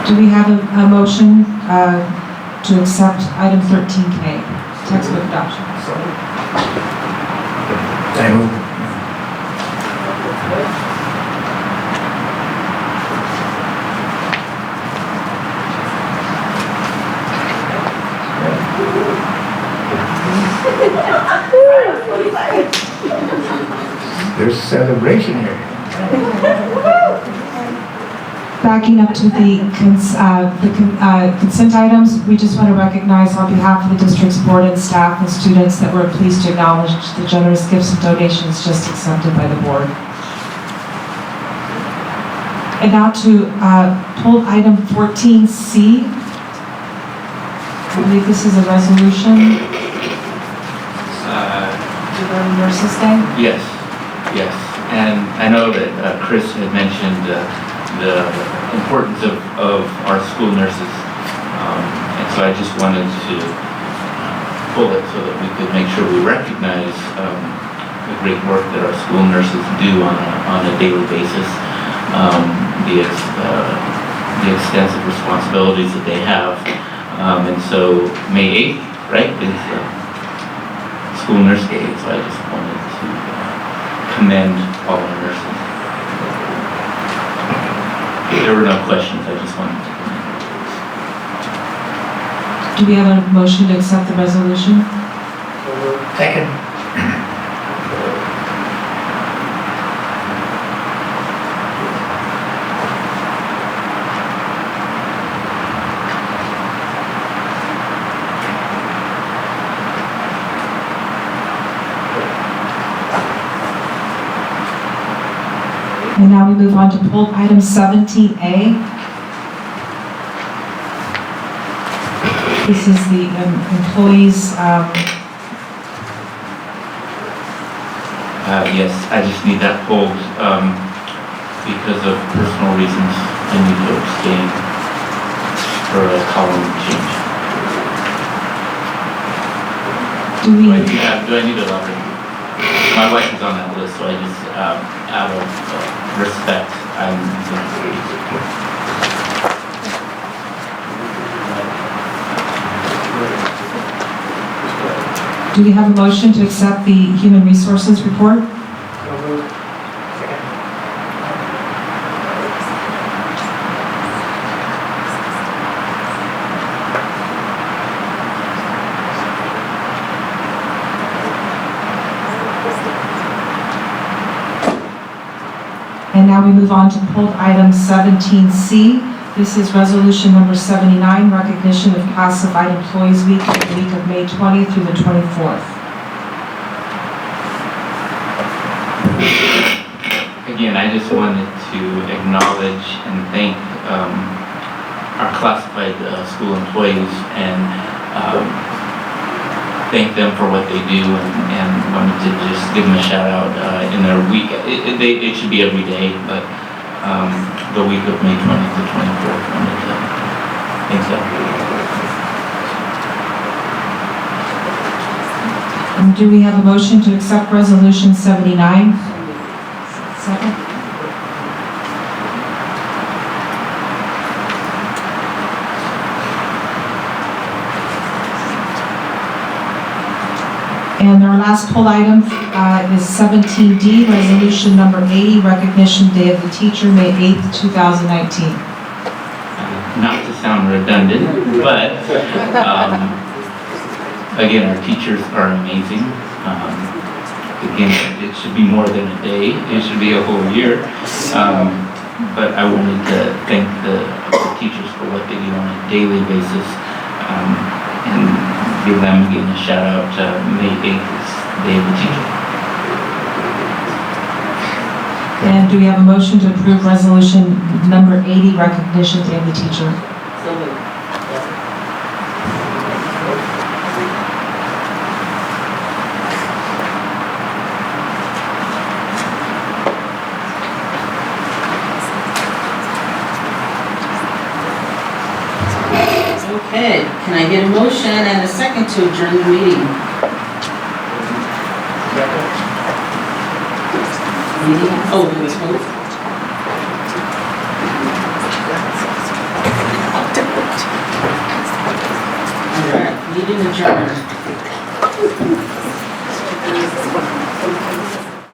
Do we have a motion to accept item 13K, textbook adoption? I move. There's celebration here. Backing up to the consent items, we just want to recognize on behalf of the district's board and staff and students that we're pleased to acknowledge the generous gifts and donations just accepted by the board. And now to pull item 14C. I believe this is a resolution regarding Nurses Day. Yes, yes. And I know that Chris had mentioned the importance of our school nurses. And so I just wanted to pull it so that we could make sure we recognize the great work that our school nurses do on a daily basis, the extensive responsibilities that they have. And so May 8th, right, is School Nurse Day, so I just wanted to commend all our nurses. There were no questions, I just wanted to comment. Do we have a motion to accept the resolution? Second. And now we move on to pull item 17A. This is the employees. Yes, I just need that pulled because of personal reasons. I need to abstain for a column change. Do I need to elaborate? My wife is on that list, so I just, out of respect, I'm Do we have a motion to accept the Human Resources report? And now we move on to pulled item 17C. This is resolution number 79, recognition of classified employees week for the week of May 20th through the 24th. Again, I just wanted to acknowledge and thank our classified school employees and thank them for what they do and wanted to just give them a shout out in their week. It should be every day, but the week of May 20th to 24th, wanted to thank them. And do we have a motion to accept resolution 79? Second. And our last pulled item is 17D, resolution number 80, recognition day of the teacher, May 8th, 2019. Not to sound redundant, but again, our teachers are amazing. Again, it should be more than a day, it should be a whole year. But I wanted to thank the teachers for what they do on a daily basis and give them again a shout out to May 8th, Day of the Teacher. And do we have a motion to approve resolution number 80, recognition day of the teacher? Okay, can I get a motion and a second to adjourn the meeting? Oh, let's vote. All right, meeting adjourned.